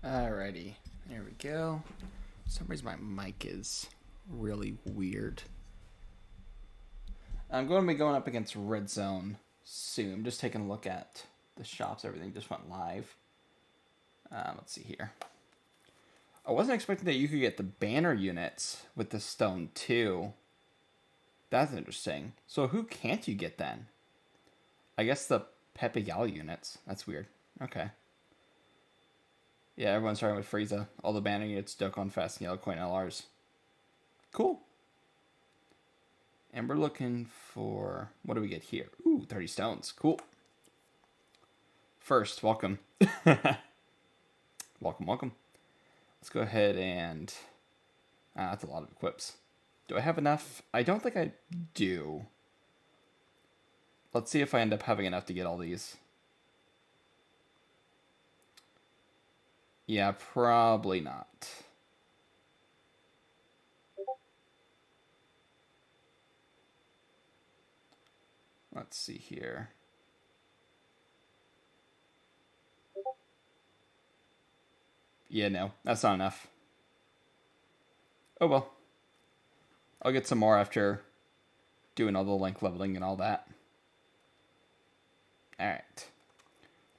Alrighty, there we go. For some reason my mic is really weird. I'm going to be going up against Red Zone soon. I'm just taking a look at the shops. Everything just went live. Let's see here. I wasn't expecting that you could get the banner units with the stone too. That's interesting. So who can't you get then? I guess the Pepe Gal units. That's weird. Okay. Yeah, everyone's starting with Frieza. All the banner units, Dokkan, Fast, and Yellow Coin LRs. Cool. And we're looking for... What do we get here? Ooh, 30 stones. Cool. First, welcome. Welcome. Let's go ahead and... that's a lot of equips. Do I have enough? I don't think I do. Let's see if I end up having enough to get all these. Yeah, probably not. Let's see here. Yeah, no, that's not enough. Oh well. I'll get some more after doing all the link leveling and all that. Alright.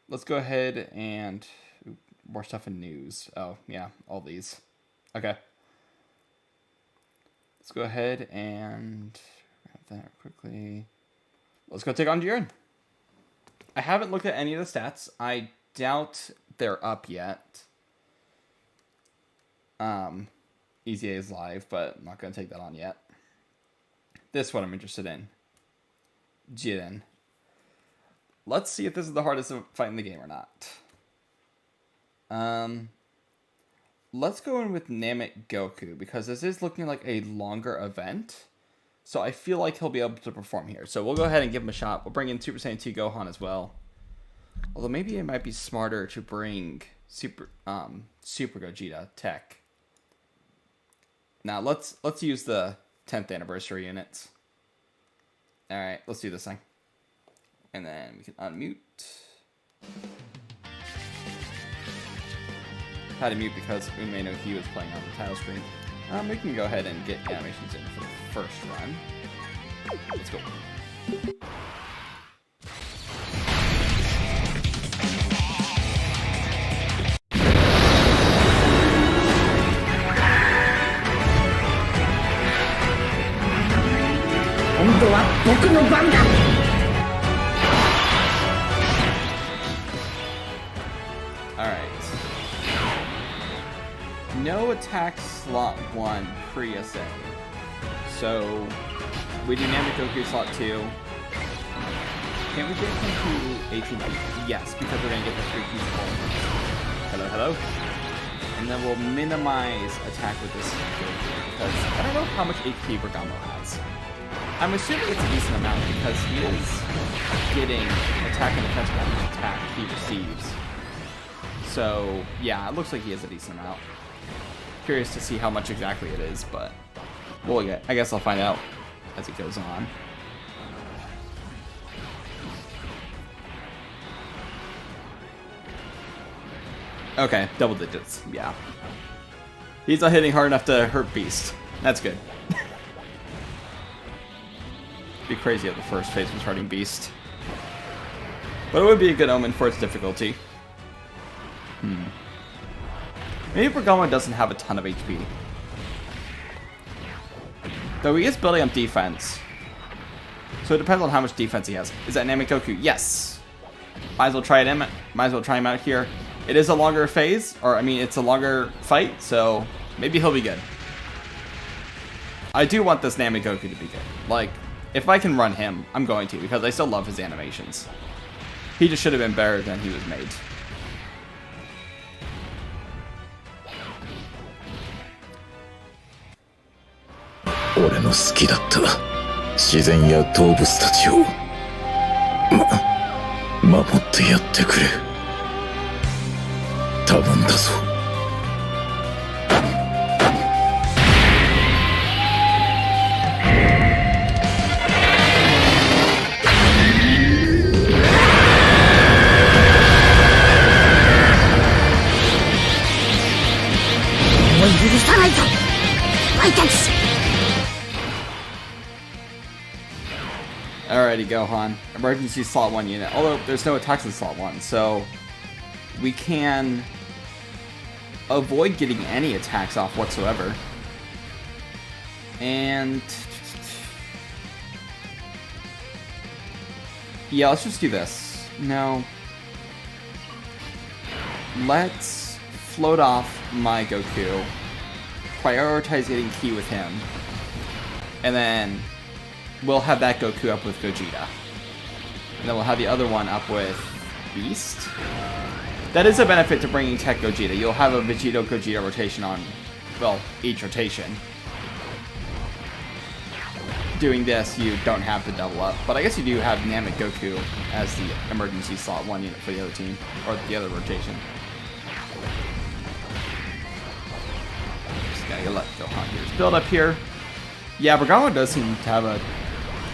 Let's go ahead and... More stuff in news. Oh, yeah, all these. Okay. Let's go ahead and grab that quickly. Let's go take on Jiren. I haven't looked at any of the stats. I doubt they're up yet. EZA is live, but I'm not going to take that on yet. This one I'm interested in. Jiren. Let's see if this is the hardest fight in the game or not. Let's go in with Namek Goku, because this is looking like a longer event. So I feel like he'll be able to perform here. So we'll go ahead and give him a shot. We'll bring in Super Saiyan 2 Gohan as well. Although maybe it might be smarter to bring Super Gogeta Tech. Now let's use the 10th anniversary units. Alright, let's do this thing. And then we can unmute. Had to mute because we may know he was playing on the title screen. We can go ahead and get animations in for the first run. Let's go. Alright. No attack slot 1 pre-SA. So, we do Namek Goku slot 2. Can we get him to 18? Yes, because we're going to get the 3 keys full. Hello. And then we'll minimize attack with this Goku, because I don't know how much HP Bergamo has. I'm assuming it's a decent amount because he is getting attack and defense on each attack he receives. So, yeah, it looks like he has a decent amount. Curious to see how much exactly it is, but I guess I'll find out as it goes on. Okay, double digits, yeah. He's not hitting hard enough to hurt Beast. That's good. Be crazy if the first phase was hurting Beast. But it would be a good omen for its difficulty. Maybe Bergamo doesn't have a ton of HP. Though he is building up defense. So it depends on how much defense he has. Is that Namek Goku? Yes! Might as well try him out here. It is a longer phase, or I mean it's a longer fight, so maybe he'll be good. I do want this Namek Goku to be good. Like, if I can run him, I'm going to, because I still love his animations. He just should have been better than he was made.俺の好きだった自然や動物たちを守ってやってくれ頼んだぞ Alrighty, Gohan. Emergency slot 1 unit. Although there's no attacks in slot 1, so we can avoid getting any attacks off whatsoever. And yeah, let's just do this. No. Let's float off my Goku. Prioritize getting Ki with him. And then we'll have that Goku up with Gogeta. And then we'll have the other one up with Beast. That is a benefit to bringing Tech Gogeta. You'll have a Vegito-Gogeta rotation on, well, each rotation. Doing this, you don't have to double up. But I guess you do have Namek Goku as the emergency slot 1 unit for the other team, or the other rotation. Just gotta let Gohan do his build up here. Yeah, Bergamo does seem to have a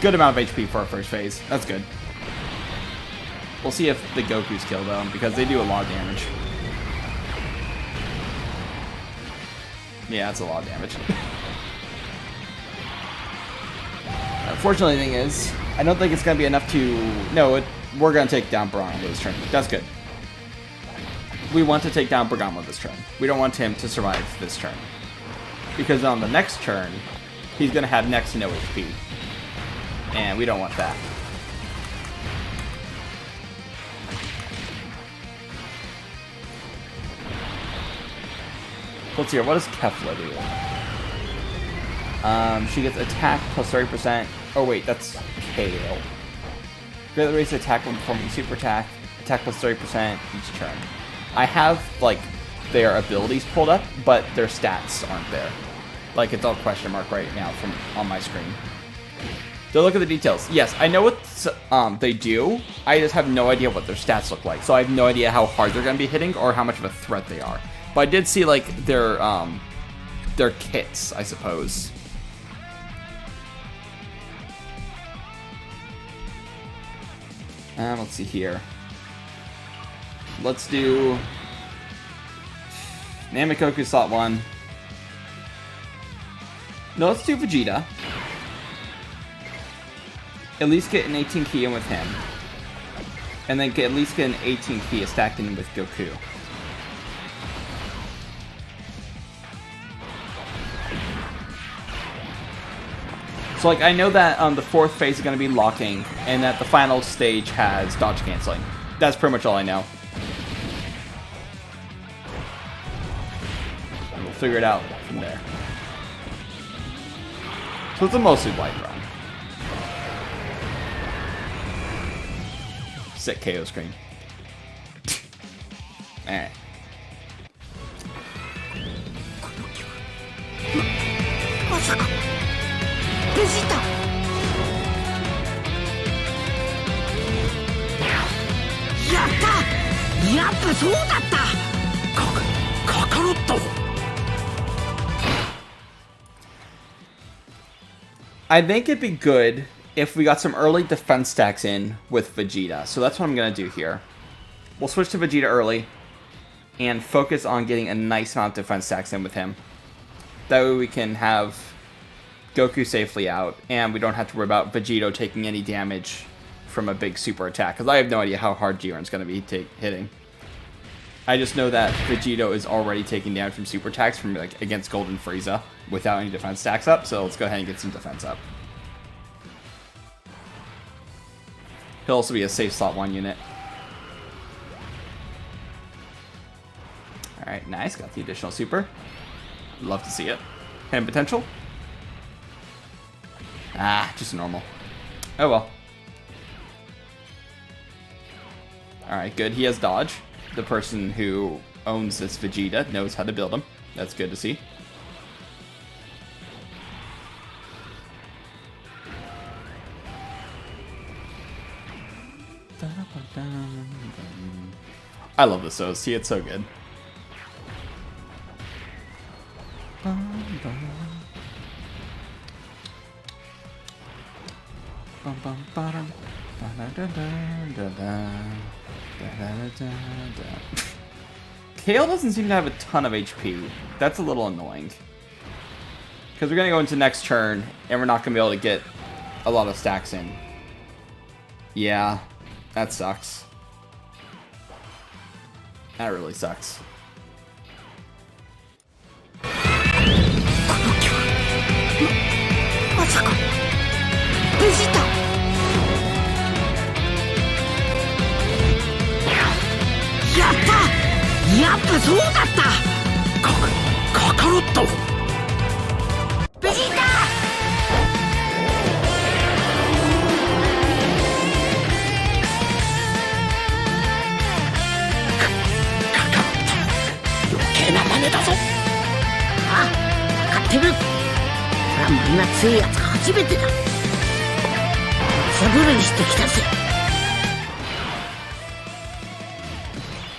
good amount of HP for our first phase. That's good. We'll see if the Gokus kill them, because they do a lot of damage. Yeah, that's a lot of damage. Unfortunately, the thing is, I don't think it's going to be enough to... No, we're going to take down Bergamo this turn. That's good. We want to take down Bergamo this turn. We don't want him to survive this turn. Because on the next turn, he's going to have next to no HP. And we don't want that. Let's see here. What does Kefla do? She gets attack plus 30%. Oh wait, that's Kale. Greatly raise attack when performing super attack. Attack plus 30% each turn. I have, like, their abilities pulled up, but their stats aren't there. Like, it's all question mark right now from on my screen. So look at the details. Yes, I know what they do. I just have no idea what their stats look like. So I have no idea how hard they're going to be hitting or how much of a threat they are. But I did see, like, their kits, I suppose. Let's see here. Let's do Namek Goku slot 1. No, let's do Vegeta. At least get an 18 Ki in with him. And then at least get an 18 Ki stacked in with Goku. So, like, I know that the fourth phase is going to be locking, and that the final stage has dodge canceling. That's pretty much all I know. And we'll figure it out from there. So it's a mostly light run. Sick KO screen. Alright. I think it'd be good if we got some early defense stacks in with Vegeta. So that's what I'm going to do here. We'll switch to Vegeta early and focus on getting a nice amount of defense stacks in with him. That way we can have Goku safely out, and we don't have to worry about Vegito taking any damage from a big super attack, because I have no idea how hard Jiren's going to be hitting. I just know that Vegito is already taking damage from super attacks from, like, against Golden Frieza without any defense stacks up, so let's go ahead and get some defense up. He'll also be a safe slot 1 unit. Alright, nice. Got the additional super. Love to see it. Hidden potential. Ah, just normal. Oh well. Alright, good. He has dodge. The person who owns this Vegeta knows how to build him. That's good to see. I love this OST. It's so good. Kale doesn't seem to have a ton of HP. That's a little annoying. Because we're going to go into next turn, and we're not going to be able to get a lot of stacks in. Yeah, that sucks. That really sucks.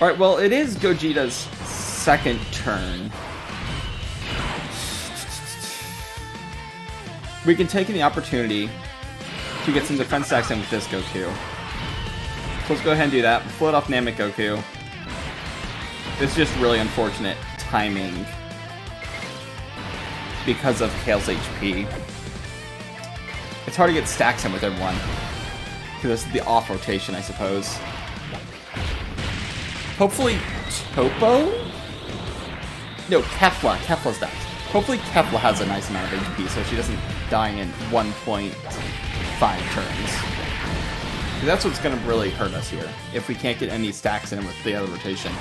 Alright, well, it is Gogeta's second turn. We can take the opportunity to get some defense stacks in with this Goku. So let's go ahead and do that. Float off Namek Goku. It's just really unfortunate timing because of Kale's HP. It's hard to get stacks in with everyone. Because this is the off rotation, I suppose. Hopefully Topo? No, Kefla. Kefla's died. Hopefully Kefla has a nice amount of HP so she doesn't die in 1.5 turns. That's what's going to really hurt us here, if we can't get any stacks in with the other rotation.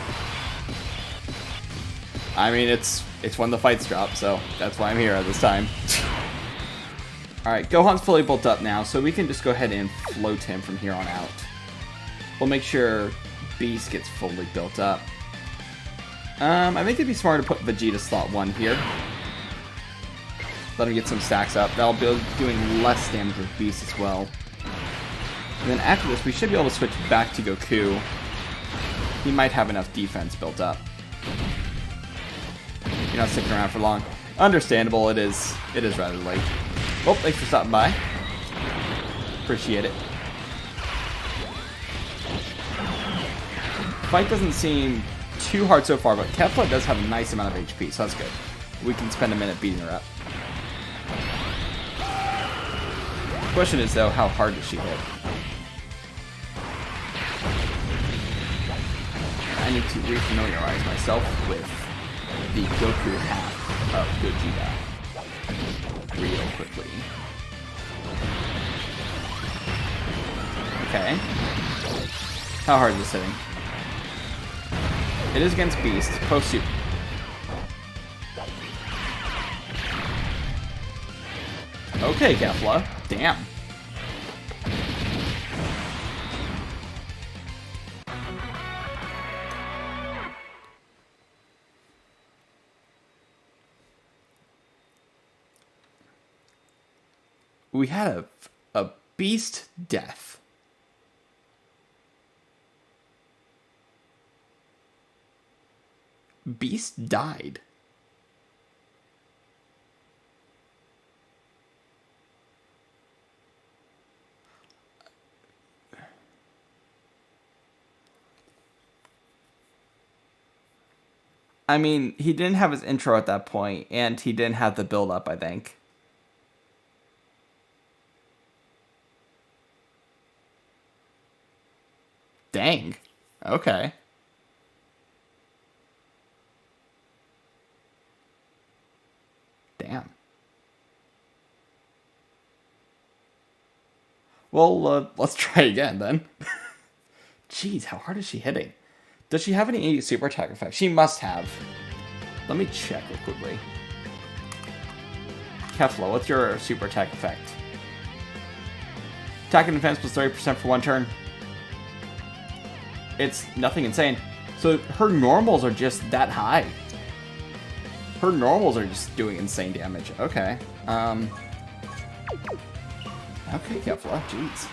I mean, it's when the fights drop, so that's why I'm here at this time. Alright, Gohan's fully built up now, so we can just go ahead and float him from here on out. We'll make sure Beast gets fully built up. I think it'd be smart to put Vegeta slot 1 here. Let him get some stacks up. That'll be doing less damage with Beast as well. And then after this, we should be able to switch back to Goku. He might have enough defense built up. You're not sticking around for long. Understandable, it is rather late. Oh, thanks for stopping by. Appreciate it. Fight doesn't seem too hard so far, but Kefla does have a nice amount of HP, so that's good. We can spend a minute beating her up. The question is, though, how hard does she hit? I need to refamiliarize myself with the Goku half of Gogeta real quickly. Okay. How hard is this hitting? It is against Beast. Post-super. Okay, Kefla. Damn. We had a Beast death. Beast died. I mean, he didn't have his intro at that point, and he didn't have the build-up, I think. Dang. Okay. Damn. Well, let's try again then. Jeez, how hard is she hitting? Does she have any super attack effects? She must have. Let me check real quickly. Kefla, what's your super attack effect? Attack and defense plus 30% for 1 turn. It's nothing insane. So her normals are just that high. Her normals are just doing insane damage. Okay. Okay, Kefla. Jeez.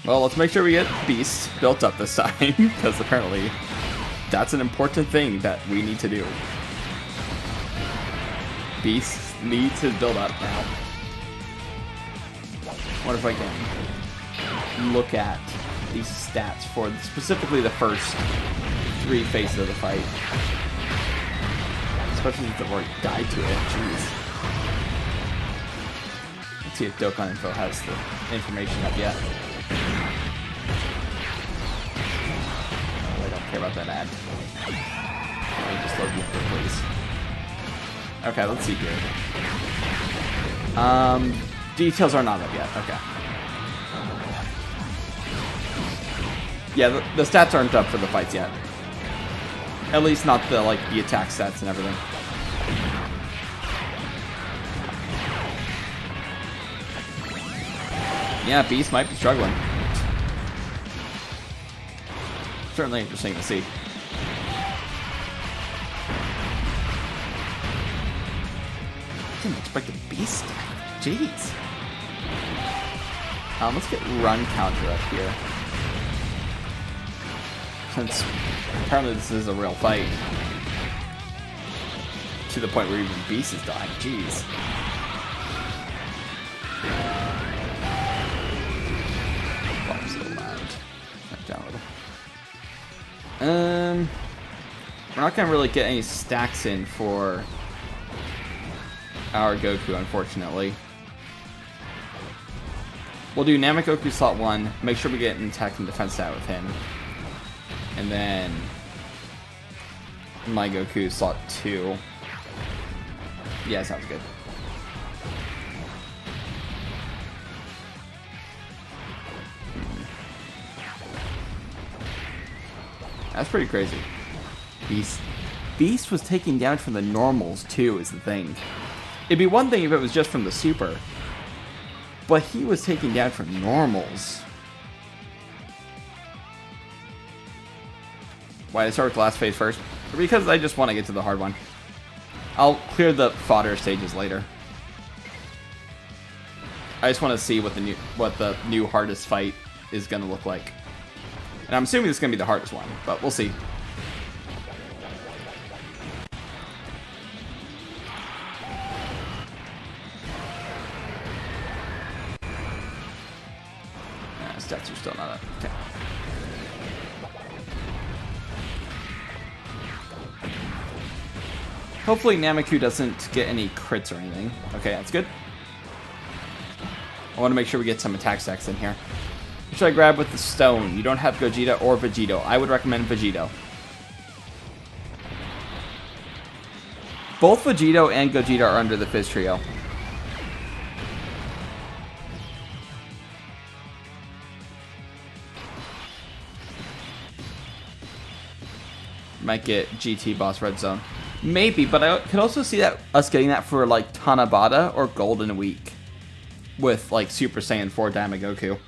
Well, let's make sure we get Beast built up this time, because apparently that's an important thing that we need to do. Beast needs to build up now. What if I can look at these stats for specifically the first 3 phases of the fight. Especially since I've already died to it. Jeez. Let's see if Dokkan Info has the information up yet. Oh, I don't care about that ad. Let me just load the info, please. Okay, let's see here. Details are not up yet. Okay. Yeah, the stats aren't up for the fights yet. At least not the the attack stats and everything. Yeah, Beast might be struggling. Certainly interesting to see. Didn't expect a Beast. Jeez. Let's get run counter up here. Since apparently this is a real fight. To the point where even Beast is dying. Jeez. I'm so loud. Back down a little. We're not gonna really get any stacks in for our Goku, unfortunately. We'll do Namek Goku slot 1, make sure we get an attack and defense stat with him. And then my Goku slot 2. Yeah, sounds good. That's pretty crazy. Beast was taking down from the normals too, is the thing. It'd be one thing if it was just from the super. But he was taking down from normals. Why did I start with the last phase first? Because I just want to get to the hard one. I'll clear the fodder stages later. I just want to see what the new hardest fight is going to look like. And I'm assuming this is going to be the hardest one, but we'll see. Stats are still not up. Okay. Hopefully Nameku doesn't get any crits or anything. Okay, that's good. I want to make sure we get some attack stacks in here. What should I grab with the stone? You don't have Gogeta or Vegito. I would recommend Vegito. Both Vegito and Gogeta are under the Fizz Trio. Might get GT Boss Red Zone. Maybe, but I could also see that us getting that for like Tanabata or Golden Week. With like Super Saiyan 4 Damagoku.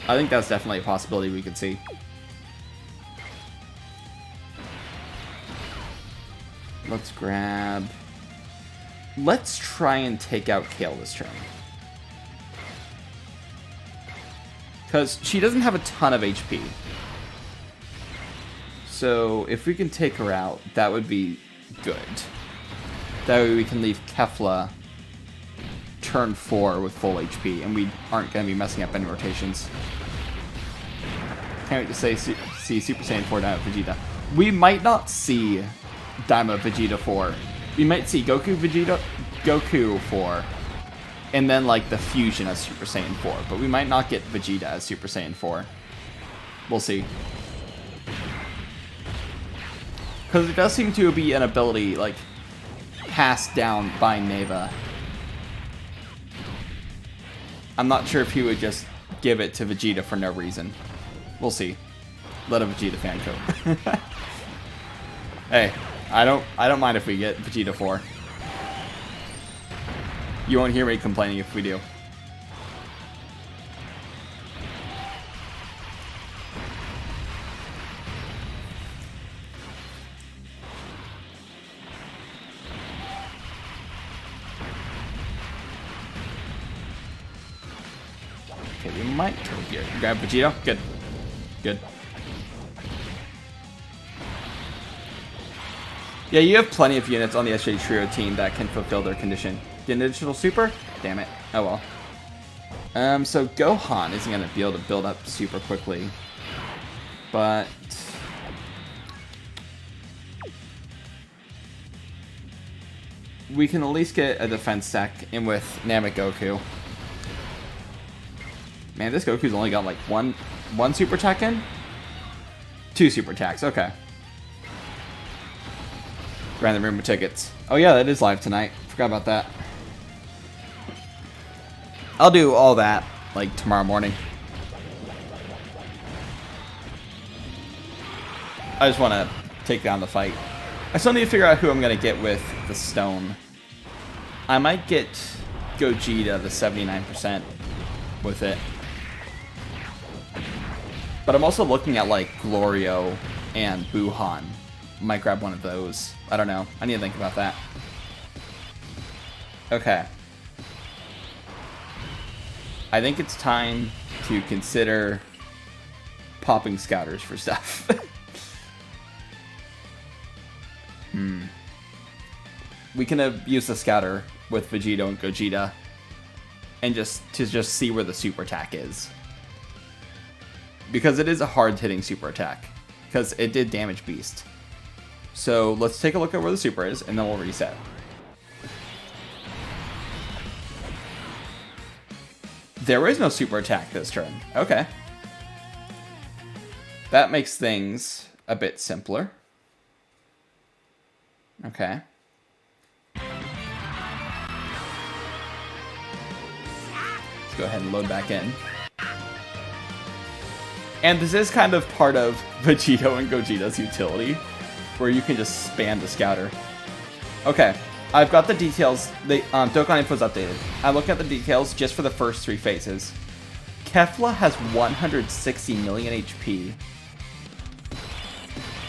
I think that's definitely a possibility we could see. Let's grab... Let's try and take out Kale this turn. Because she doesn't have a ton of HP. So if we can take her out, that would be good. That way we can leave Kefla turn 4 with full HP, and we aren't going to be messing up any rotations. Can't wait to see Super Saiyan 4 Daima Vegeta. We might not see Daima Vegeta 4. We might see Goku 4, and then like the fusion as Super Saiyan 4, but we might not get Vegeta as Super Saiyan 4. We'll see. Because it does seem to be an ability, like, passed down by Neva. I'm not sure if he would just give it to Vegeta for no reason. We'll see. Let a Vegeta fan code. Hey, I don't mind if we get Vegeta 4. You won't hear me complaining if we do. Okay, we might go here. Grab Vegito. Good. Good. Yeah, you have plenty of units on the SJ Trio team that can fulfill their condition. The initial super? Damn it. Oh well. So Gohan isn't going to be able to build up super quickly. But we can at least get a defense stack in with Namek Goku. Man, this Goku's only got like one super attack in? 2 super attacks, okay. Grant the room of tickets. Oh yeah, that is live tonight. Forgot about that. I'll do all that, like, tomorrow morning. I just want to take down the fight. I still need to figure out who I'm going to get with the stone. I might get Gogeta, the 79% with it. But I'm also looking at, like, Glorio and Buhan. Might grab one of those. I don't know. I need to think about that. Okay. I think it's time to consider popping scouters for stuff. We can use the scouter with Vegito and Gogeta and just see where the super attack is. Because it is a hard hitting super attack. Because it did damage Beast. So let's take a look at where the super is and then we'll reset. There is no super attack this turn. Okay. That makes things a bit simpler. Okay. Let's go ahead and load back in. And this is kind of part of Vegito and Gogeta's utility, where you can just spam the scouter. Okay, I've got the details. The Dokkan info is updated. I look at the details just for the first 3 phases. Kefla has 160 million HP.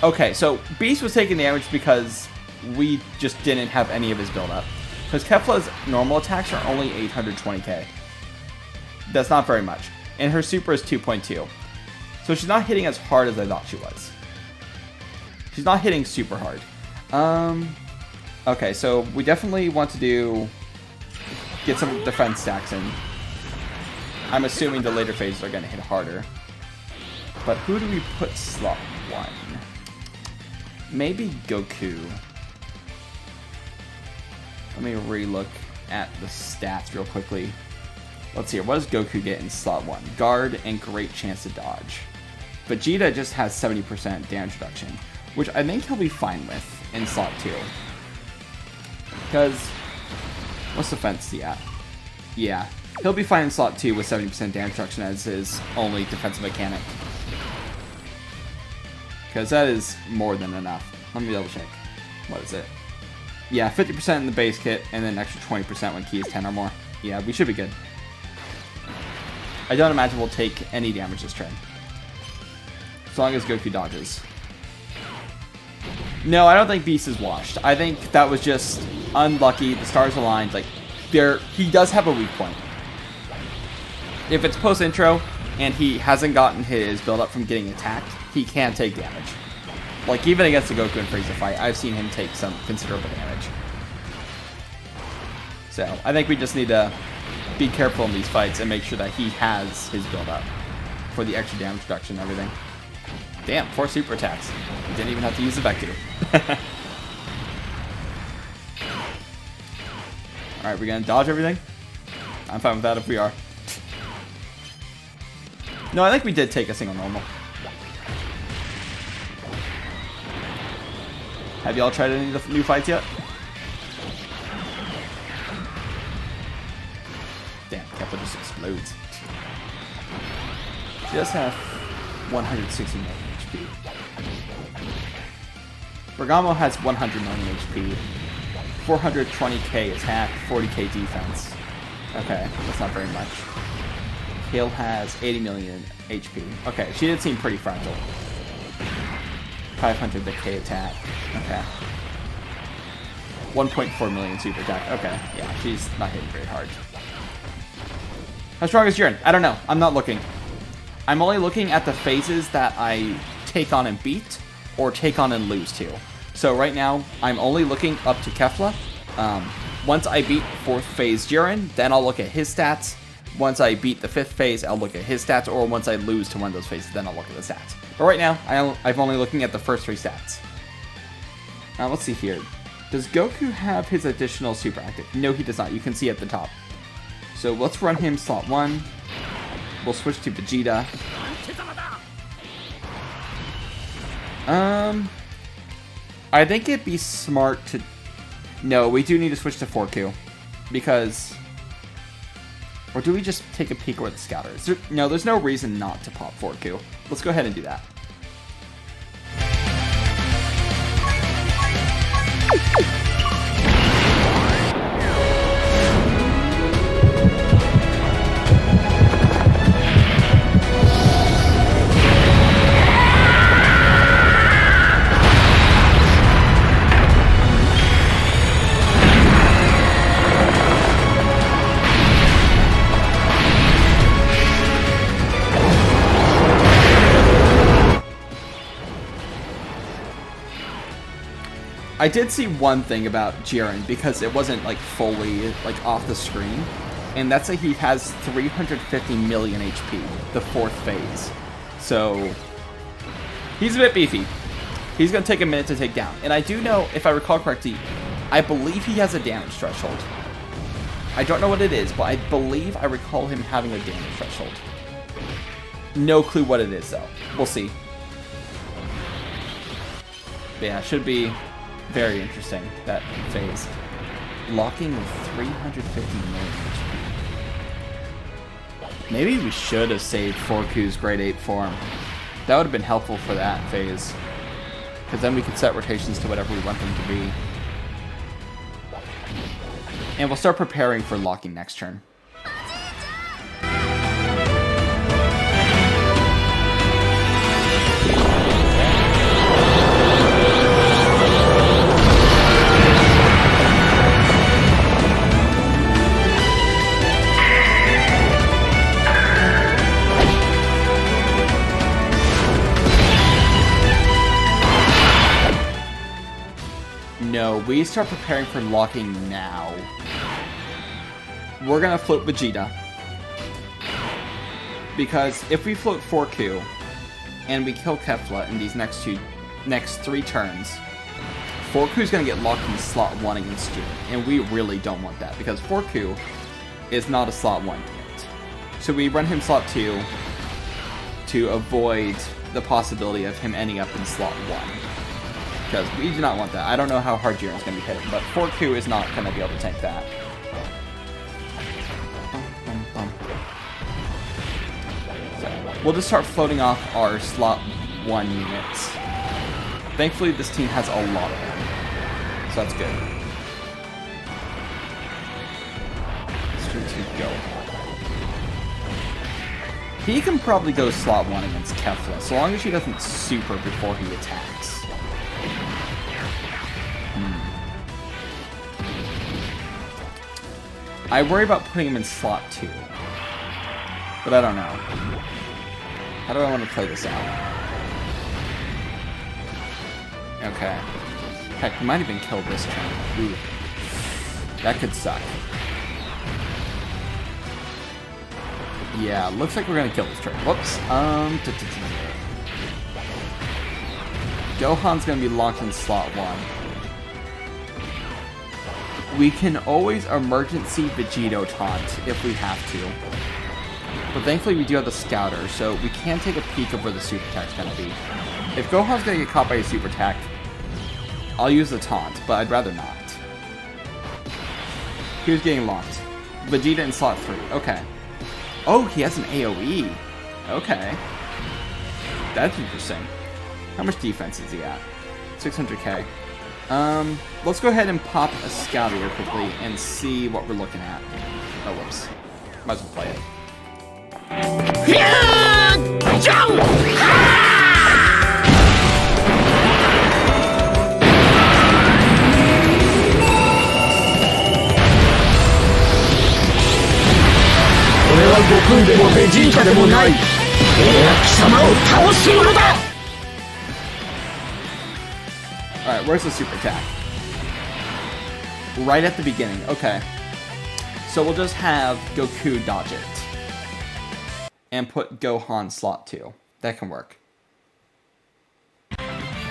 Okay, so Beast was taking damage because we just didn't have any of his build-up. Because Kefla's normal attacks are only 820k. That's not very much. And her super is 2.2. So she's not hitting as hard as I thought she was. She's not hitting super hard. Okay, so we definitely want to get some defense stacks in. I'm assuming the later phases are going to hit harder. But who do we put slot 1? Maybe Goku. Let me re-look at the stats real quickly. Let's see here. What does Goku get in slot 1? Guard and great chance to dodge. Vegeta just has 70% damage reduction, which I think he'll be fine with in slot 2. Because, what's defense? Yeah. He'll be fine in slot 2 with 70% damage reduction as his only defensive mechanic. Because that is more than enough. Let me double check. What is it? Yeah, 50% in the base kit, and then an extra 20% when key is 10 or more. Yeah, we should be good. I don't imagine we'll take any damage this turn. As long as Goku dodges. No, I don't think Beast is washed. I think that was just unlucky. The stars aligned. Like, he does have a weak point. If it's post-intro, and he hasn't gotten his build-up from getting attacked, he can take damage. Like, even against the Goku and Frieza fight, I've seen him take some considerable damage. So, I think we just need to be careful in these fights and make sure that he has his build-up for the extra damage reduction and everything. Damn, 4 super attacks. He didn't even have to use the Vector. Alright, we're gonna dodge everything? I'm fine with that if we are. No, I think we did take a single normal. Have y'all tried any of the new fights yet? Damn, Kefla just explodes. She does have 160 million HP. Bergamo has 100 million HP. 420k attack, 40k defense. Okay, that's not very much. Kale has 80 million HP. Okay, she did seem pretty fragile. 500k attack. Okay. 1.4 million super attack. Okay, yeah, she's not hitting very hard. How strong is Jiren? I don't know. I'm not looking. I'm only looking at the phases that I take on and beat, or take on and lose to. So right now, I'm only looking up to Kefla. Once I beat 4th phase Jiren, then I'll look at his stats. Once I beat the 5th phase, I'll look at his stats, or once I lose to one of those phases, then I'll look at the stats. But right now, I'm only looking at the first 3 stats. Let's see here. Does Goku have his additional super active? No, he does not. You can see at the top. So let's run him slot 1. We'll switch to Vegeta. I think it'd be smart to... No, we do need to switch to 4Q. Because... Or do we just take a peek where the scouter is? No, there's no reason not to pop 4Q. Let's go ahead and do that. I did see one thing about Jiren because it wasn't like fully like off the screen, and that's that he has 350 million HP, the 4th phase. So he's a bit beefy. He's gonna take a minute to take down. And I do know, if I recall correctly, I believe he has a damage threshold. I don't know what it is, but I believe I recall him having a damage threshold. No clue what it is though. We'll see. But yeah, it should be very interesting, that phase. Locking with 350 million HP. Maybe we should have saved 4Q's grade 8 form. That would have been helpful for that phase. Because then we could set rotations to whatever we want them to be. And we'll start preparing for locking next turn. No, we start preparing for locking now. We're gonna float Vegeta. Because if we float 4Q and we kill Kefla in these next 3 turns, 4Q's gonna get locked in slot 1 against Jiren. And we really don't want that because 4Q is not a slot 1 unit. So we run him slot 2 to avoid the possibility of him ending up in slot 1. Because we do not want that. I don't know how hard Jiren's going to be hitting, but 4Q is not going to be able to tank that. So we'll just start floating off our slot 1 units. Thankfully, this team has a lot of them. So that's good. Straight to go. He can probably go slot 1 against Kefla, so long as he doesn't super before he attacks. I worry about putting him in slot 2. But I don't know. How do I want to play this out? Okay. Heck, we might even kill this turn. Ooh. That could suck. Yeah, looks like we're gonna kill this turn. Whoops. Gohan's gonna be locked in slot 1. We can always emergency Vegito taunt if we have to. But thankfully we do have the scouter, so we can take a peek of where the super attack's gonna be. If Gohan's gonna get caught by a super attack, I'll use the taunt, but I'd rather not. Here's getting locked. Vegeta in slot 3. Okay. Oh, he has an AoE. Okay. That's interesting. How much defense is he at? 600k. Let's go ahead and pop a scout here quickly and see what we're looking at. Oh, whoops. Might as well play it. Alright, where's the super attack? Right at the beginning, okay. So we'll just have Goku dodge it. And put Gohan slot 2. That can work. Alright.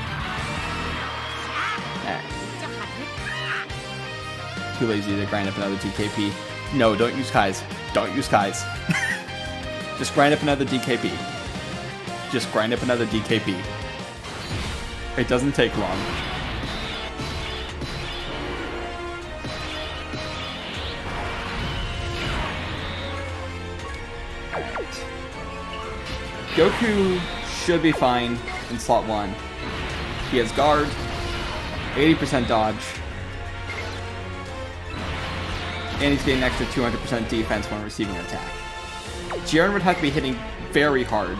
too lazy to grind up another DKP. No, don't use Kai's. Don't use Kai's. Just grind up another DKP. Just grind up another DKP. It doesn't take long. Alright. Goku should be fine in slot 1. He has guard, 80% dodge, and he's getting an extra 200% defense when receiving an attack. Jiren would have to be hitting very hard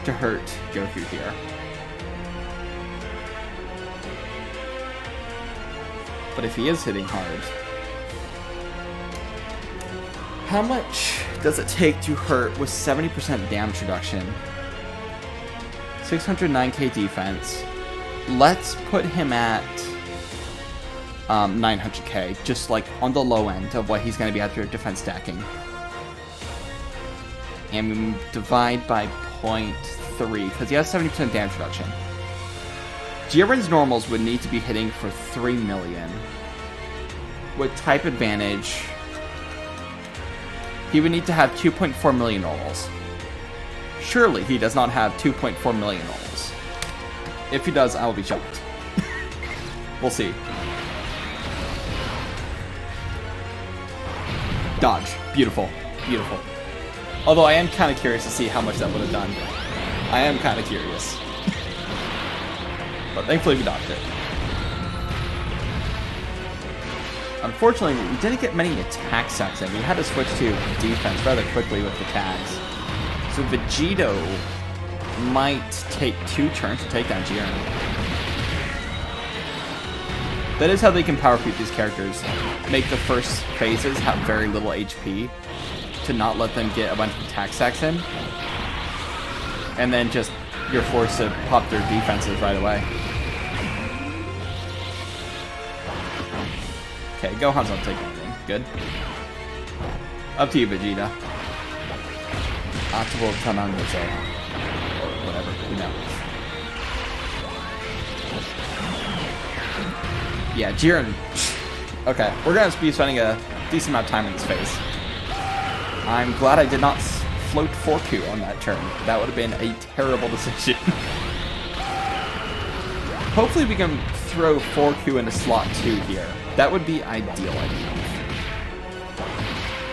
to hurt Goku here. But if he is hitting hard, how much does it take to hurt with 70% damage reduction? 609k defense. Let's put him at 900k, just like on the low end of what he's going to be after defense stacking. And we divide by 0.3 because he has 70% damage reduction. Jiren's normals would need to be hitting for 3 million. With type advantage, he would need to have 2.4 million normals. Surely he does not have 2.4 million normals. If he does, I will be shocked. We'll see. Dodge. Beautiful. Beautiful. Although I am kind of curious to see how much that would have done. I am kind of curious. But thankfully we dodged it. Unfortunately, we didn't get many attack sets in. We had to switch to defense rather quickly with the tags. So Vegito might take 2 turns to take down Jiren. That is how they can power creep these characters. Make the first phases have very little HP to not let them get a bunch of attack stacks in. And then just you're forced to pop their defenses right away. Okay, Gohan's not taking anything. Good. Up to you, Vegeta. Octable come on with or whatever, who knows. Yeah, Jiren. Okay, we're gonna be spending a decent amount of time in this phase. I'm glad I did not float 4Q on that turn. That would have been a terrible decision. Hopefully we can throw 4Q into slot 2 here. That would be ideal, I believe.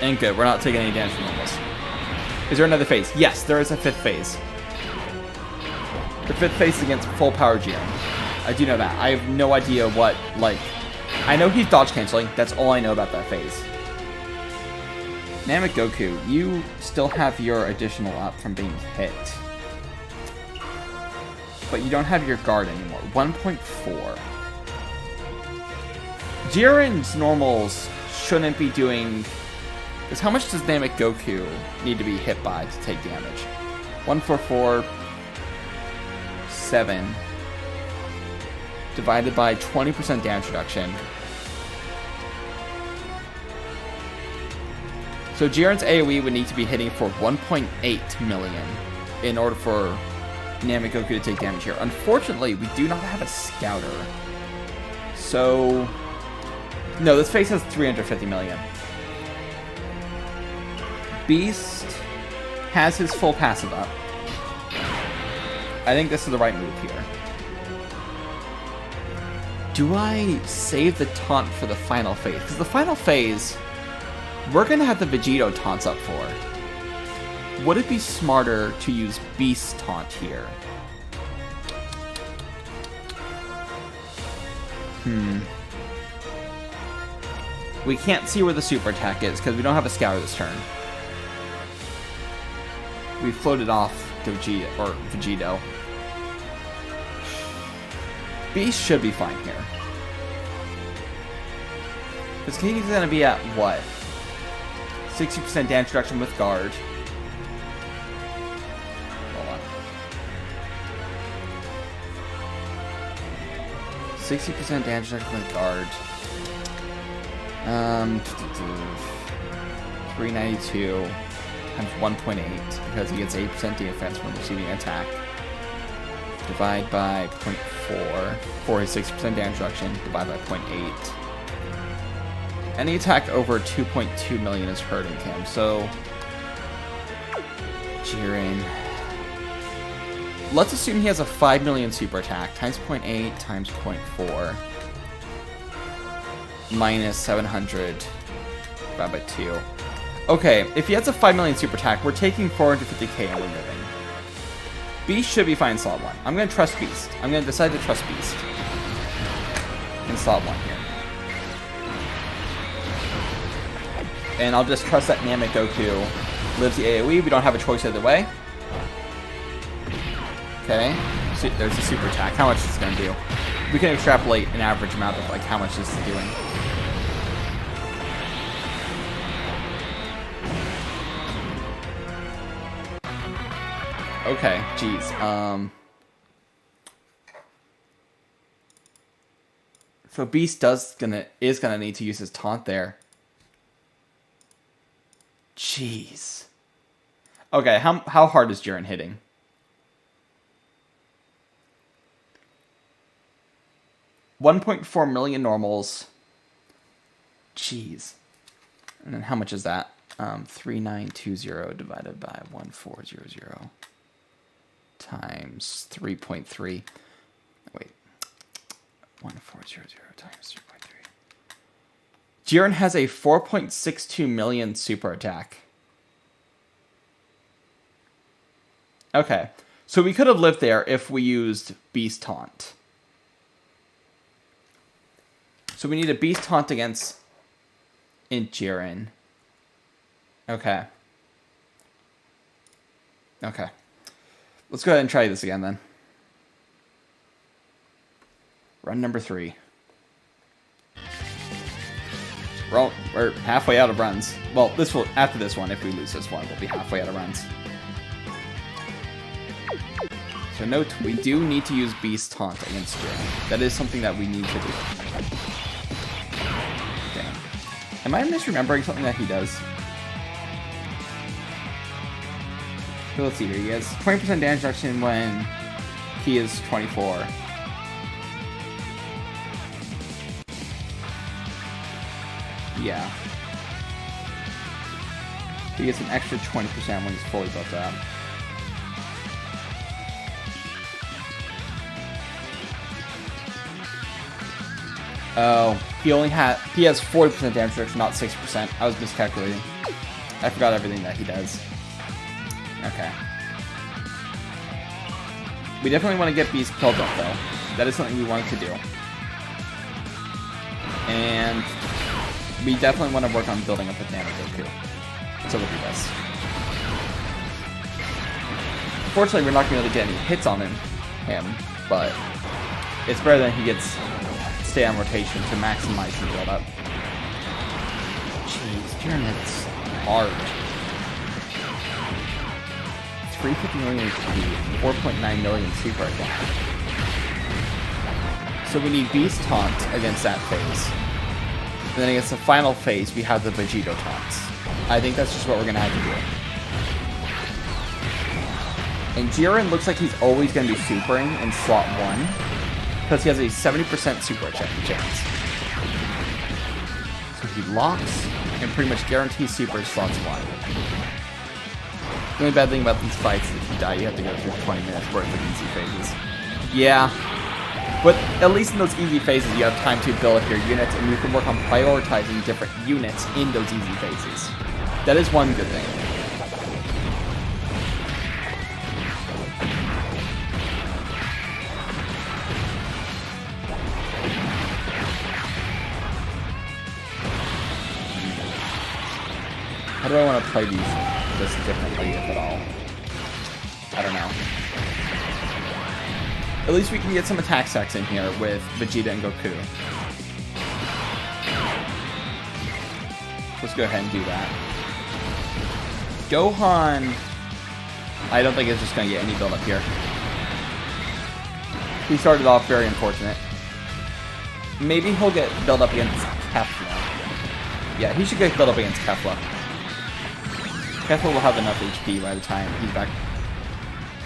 And good, we're not taking any damage from normals. Is there another phase? Yes, there is a 5th phase. The 5th phase against full power Jiren. I do know that. I have no idea what, like... I know he's dodge canceling. That's all I know about that phase. Namek Goku, you still have your additional up from being hit. But you don't have your guard anymore. 1.4. Jiren's normals shouldn't be doing... Because how much does Namek Goku need to be hit by to take damage? 144... 7... divided by 20% damage reduction. So Jiren's AoE would need to be hitting for 1.8 million in order for Namek Goku to take damage here. Unfortunately, we do not have a scouter. So... No, this phase has 350 million. Beast has his full passive up. I think this is the right move here. Do I save the taunt for the final phase? Because the final phase, we're going to have the Vegito taunts up for. Would it be smarter to use Beast taunt here? We can't see where the super attack is because we don't have a scour this turn. We floated off Vegito. Beast should be fine here. Because he's going to be at what? 60% damage reduction with guard. Hold on. 60% damage reduction with guard. 392 times 1.8 because he gets 8% defense when receiving an attack. Divide by 0.4 for his 60% damage reduction. Divide by 0.8. Any attack over 2.2 million is hurting him, so... Jiren... Let's assume he has a 5 million super attack, times 0.8 times 0.4. Minus 700 divided by 2. Okay, if he has a 5 million super attack, we're taking 450k and we're moving. Beast should be fine in slot 1. I'm going to trust Beast. I'm going to decide to trust Beast. In slot 1 here. And I'll just trust that Namek Goku lives the AoE. We don't have a choice either way. Okay. So there's a super attack. How much is this going to do? We can extrapolate an average amount of like how much this is doing. Okay, jeez. So Beast is gonna need to use his taunt there. Jeez. Okay, how hard is Jiren hitting? $1.4 million normals. Jeez. And then how much is that? 3920 divided by 1400 times 3.3. Wait. 1400 times 3.3. Jiren has a 4.62 million super attack. Okay. So we could have lived there if we used Beast Taunt. So we need a Beast Taunt against Jiren. Okay. Okay. Let's go ahead and try this again then. Run number 3. We're halfway out of runs. Well, after this one, if we lose this one, we'll be halfway out of runs. So note, we do need to use Beast Taunt against Jiren. That is something that we need to do. Damn. Am I misremembering something that he does? So let's see here. He has 20% damage reduction when he is 24. Yeah. He gets an extra 20% when he's fully built up. Oh, he has 40% damage reduction, not 6%. I was miscalculating. I forgot everything that he does. Okay. We definitely want to get Beast built up, though. That is something we wanted to do. And we definitely want to work on building up with Namek Goku. So we'll do this. Unfortunately, we're not going to be able to get any hits on him, but it's better than he gets stay on rotation to maximize the build up. Jeez, Jiren hits hard. 350 million HP, 4.9 million super attack. So we need Beast Taunt against that phase. And then against the final phase, we have the Vegito Taunts. I think that's just what we're going to have to do. And Jiren looks like he's always going to be supering in slot 1. Because he has a 70% super chance. So he locks and pretty much guarantees super slots 1. The only bad thing about these fights is if you die, you have to go through 20 minutes worth of easy phases. Yeah. But at least in those easy phases, you have time to build up your units, and you can work on prioritizing different units in those easy phases. That is one good thing. How do I want to play this differently, if at all? I don't know. At least we can get some attack stacks in here with Vegeta and Goku. Let's go ahead and do that. Gohan, I don't think it's just going to get any build up here. He started off very unfortunate. Maybe he'll get build up against Kefla. Yeah, he should get build up against Kefla. Kefla will have enough HP by the time he's back.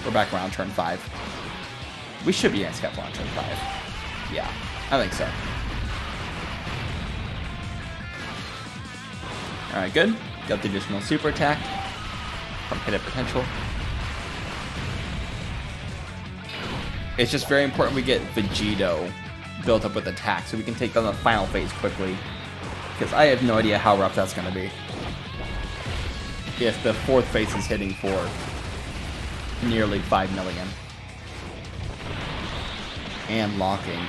We're back around turn 5. We should be against Kefla on turn 5. Yeah, I think so. Alright, good. Got the additional super attack from hit potential. It's just very important we get Vegito built up with attack so we can take on the final phase quickly. Because I have no idea how rough that's going to be. If the fourth phase is hitting for nearly 5 million. And locking.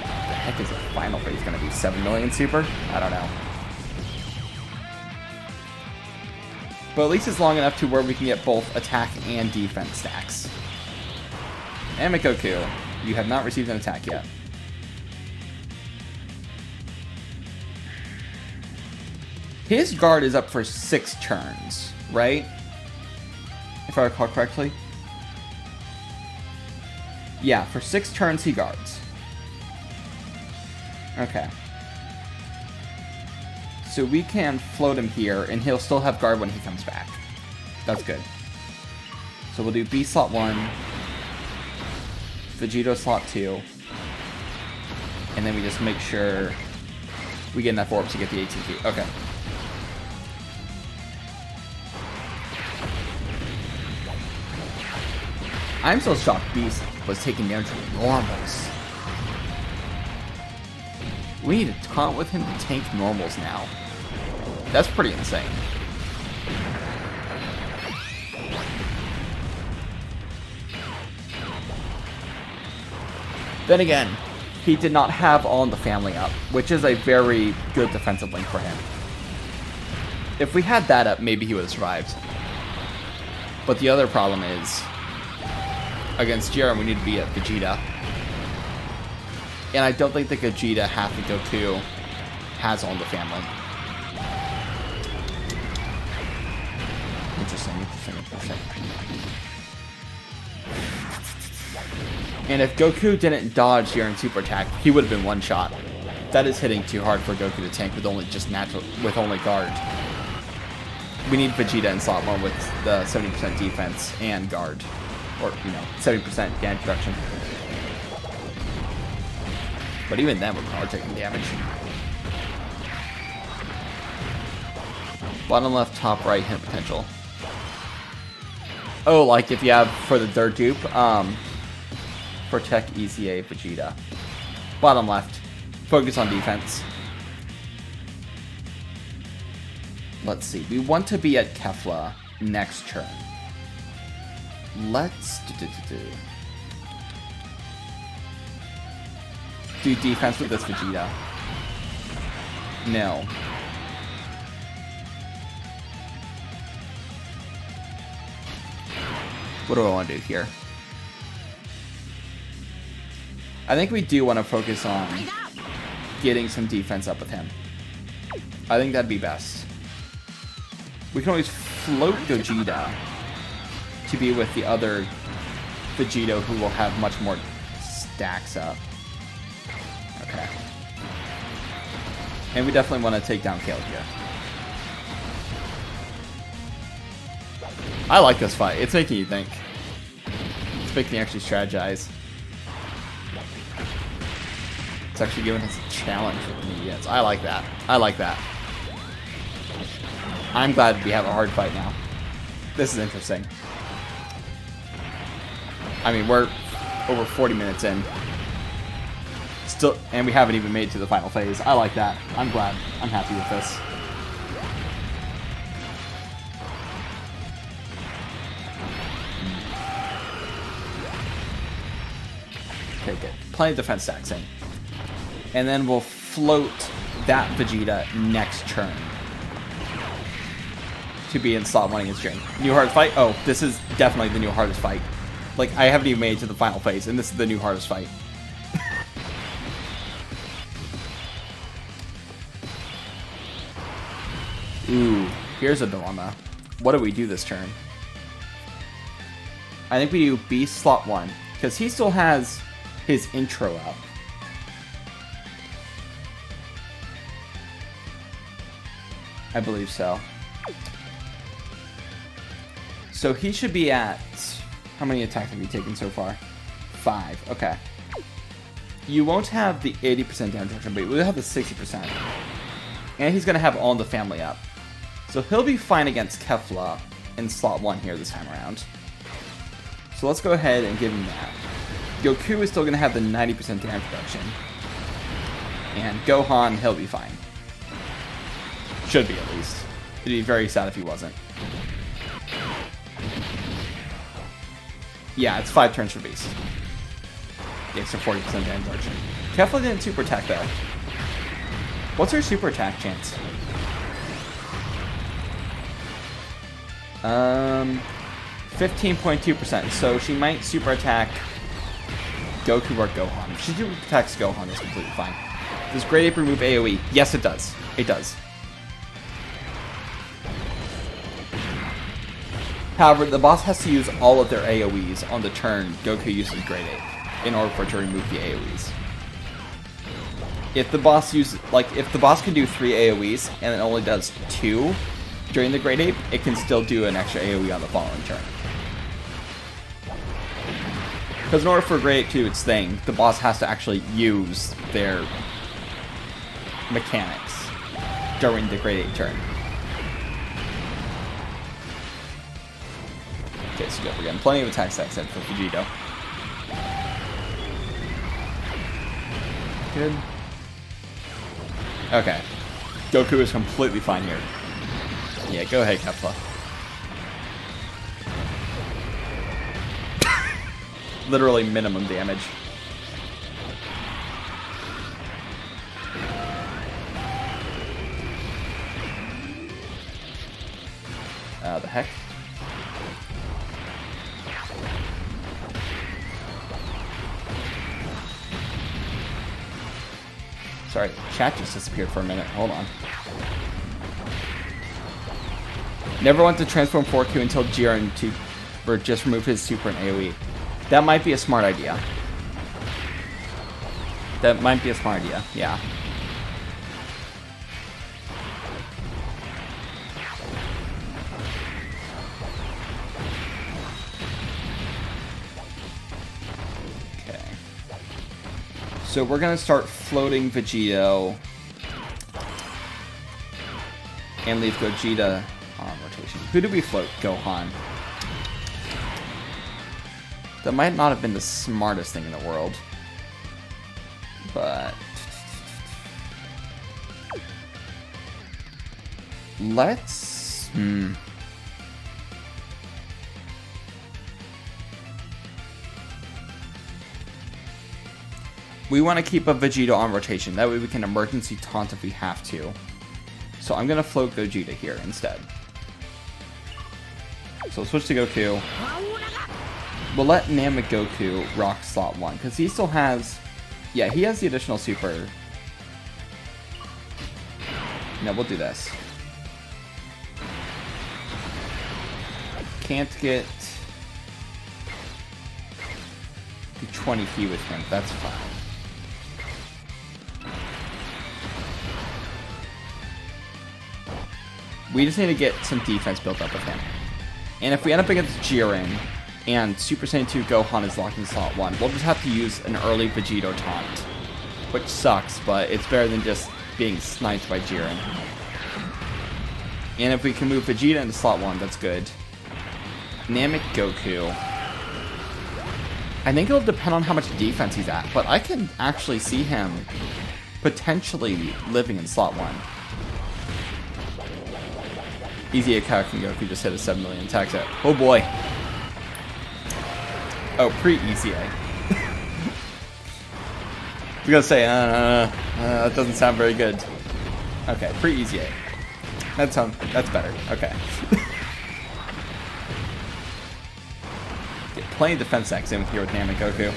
The heck is the final phase going to be? 7 million super? I don't know. But at least it's long enough to where we can get both attack and defense stacks. And Goku, you have not received an attack yet. His guard is up for 6 turns, right? If I recall correctly. Yeah, for 6 turns he guards. Okay. So we can float him here, and he'll still have guard when he comes back. That's good. So we'll do B slot 1, Vegito slot 2, and then we just make sure we get enough orbs to get the ATQ. Okay. I'm so shocked Beast was taking damage from normals. We need to taunt with him to tank normals now. That's pretty insane. Then again, he did not have All in the Family up, which is a very good defensive link for him. If we had that up, maybe he would have survived. But the other problem is, against Jiren, we need to be at Vegeta. And I don't think the Vegeta half to Goku has All in the Family. Interesting. And if Goku didn't dodge Jiren's super attack, he would have been one shot. That is hitting too hard for Goku to tank with only guard. We need Vegeta in slot 1 with the 70% defense and guard. Or, 70% damage reduction. But even then, we're probably taking damage. Bottom left, top right, hit potential. Oh, like if you have for the third dupe, protect ECA Vegeta. Bottom left, focus on defense. Let's see, we want to be at Kefla next turn. Let's do defense with this Vegeta. No. What do I want to do here? I think we do want to focus on getting some defense up with him. I think that'd be best. We can always float Gogeta to be with the other Vegito who will have much more stacks up. Okay. And we definitely want to take down Kale here. I like this fight. It's making you think. It's making you actually strategize. It's actually giving us a challenge with the medians. I like that. I like that. I'm glad we have a hard fight now. This is interesting. I mean, we're over 40 minutes in. Still, and we haven't even made it to the final phase. I like that. I'm glad. I'm happy with this. Okay, good. Plenty of defense stacks in. And then we'll float that Vegeta next turn to be in slot 1 against Jiren. New hardest fight? Oh, this is definitely the new hardest fight. Like, I haven't even made it to the final phase, and this is the new hardest fight. Ooh, here's a dilemma. What do we do this turn? I think we do B slot 1, because he still has his intro up. I believe so. So he should be at... How many attacks have you taken so far? 5. Okay. You won't have the 80% damage reduction, but you will have the 60%. And he's going to have all the family up. So he'll be fine against Kefla in slot 1 here this time around. So let's go ahead and give him that. Goku is still going to have the 90% damage reduction. And Gohan, he'll be fine. Should be, at least. It'd be very sad if he wasn't. Yeah, it's 5 turns for Beast. The extra 40% damage reduction. Kefla didn't super attack, though. What's her super attack chance? 15.2%. So she might super attack Goku or Gohan. If she super attacks Gohan, that's completely fine. Does Great Ape remove AoE? Yes, it does. It does. However, the boss has to use all of their AoEs on the turn Goku uses Great Ape in order for it to remove the AoEs. If the boss if the boss can do 3 AoEs and it only does 2 during the Great Ape, it can still do an extra AoE on the following turn. Because in order for Great Ape to do its thing, the boss has to actually use their mechanics during the Great Ape turn. Okay, so we're getting plenty of attack stacks in for Vegito. Good. Okay. Goku is completely fine here. Yeah, go ahead, Kefla. Literally minimum damage. The heck? Sorry, chat just disappeared for a minute. Hold on. Never want to transform 4Q until Jiren or just remove his super and AoE. That might be a smart idea. That might be a smart idea, yeah. Okay. So we're gonna start floating Vegito and leave Gogeta on rotation. Who did we float? Gohan. That might not have been the smartest thing in the world. But let's we want to keep a Vegeta on rotation. That way we can emergency taunt if we have to. So I'm gonna float Gogeta here instead. So we'll switch to Goku. We'll let Namek Goku rock slot 1, because he still has... Yeah, he has the additional super. No, we'll do this. Can't get the 20 key with him. That's fine. We just need to get some defense built up with him. And if we end up against Jiren, and Super Saiyan 2 Gohan is locked in slot 1, we'll just have to use an early Vegito taunt. Which sucks, but it's better than just being sniped by Jiren. And if we can move Vegeta into slot 1, that's good. Namek Goku. I think it'll depend on how much defense he's at, but I can actually see him potentially living in slot 1. Easy attack from Goku just hit a 7 million attack set. Oh boy. Oh, pre-ECA. I was gonna say, that doesn't sound very good. Okay, pre-ECA. That's better. Okay. Get plenty of defense stacks in here with Namek Goku.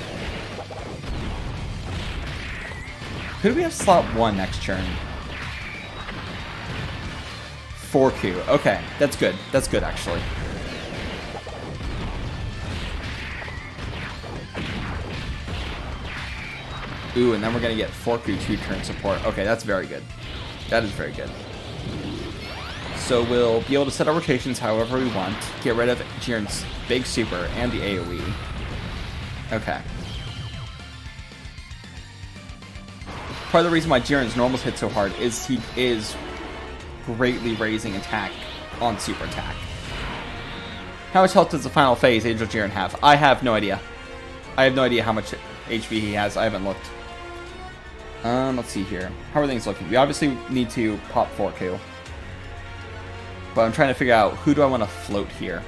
Who do we have slot 1 next turn? 4Q. Okay, that's good. That's good, actually. Ooh, and then we're gonna get 4Q 2-turn support. Okay, that's very good. That is very good. So we'll be able to set our rotations however we want. Get rid of Jiren's big super and the AoE. Okay. Part of the reason why Jiren's normals hit so hard is he is greatly raising attack on super attack. How much health does the final phase Angel Jiren have? I have no idea. I have no idea how much HP he has. I haven't looked. Let's see here. How are things looking? We obviously need to pop Forku. But I'm trying to figure out who do I want to float here.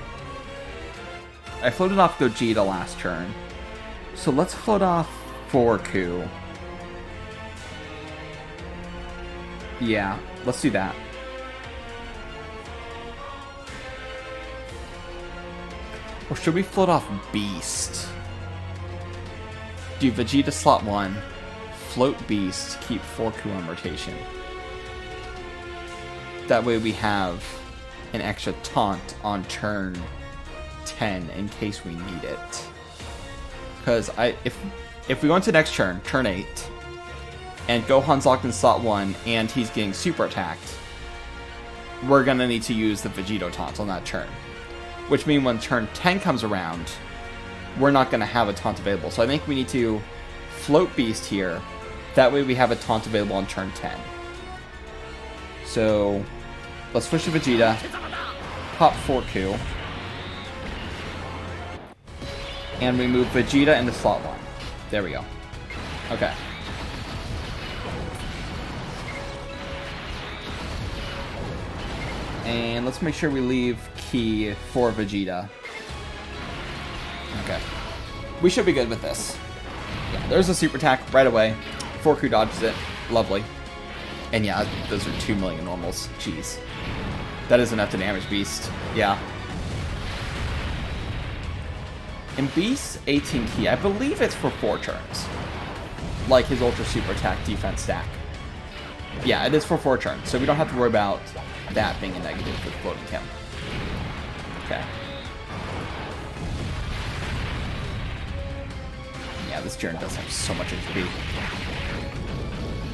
I floated off Gogeta last turn. So let's float off Forku. Yeah, let's do that. Or should we float off Beast? Do Vegeta slot 1, float Beast, keep Forku on rotation. That way we have an extra taunt on turn 10 in case we need it. Because if we go into next turn, turn 8, and Gohan's locked in slot 1 and he's getting super attacked, we're going to need to use the Vegito taunt on that turn. Which means when turn 10 comes around, we're not going to have a taunt available. So I think we need to float Beast here. That way we have a taunt available on turn 10. So let's switch to Vegeta. Pop Forku. And we move Vegeta into slot 1. There we go. Okay. And let's make sure we leave Ki for Vegeta. Okay. We should be good with this. Yeah, there's a super attack right away. Forku dodges it. Lovely. And yeah, those are 2 million normals. Jeez. That is enough to damage Beast. Yeah. And Beast's 18 Ki, I believe it's for 4 turns. Like his Ultra Super Attack defense stack. Yeah, it is for 4 turns, so we don't have to worry about that being a negative with floating him. Okay. Yeah, this Jiren does have so much HP.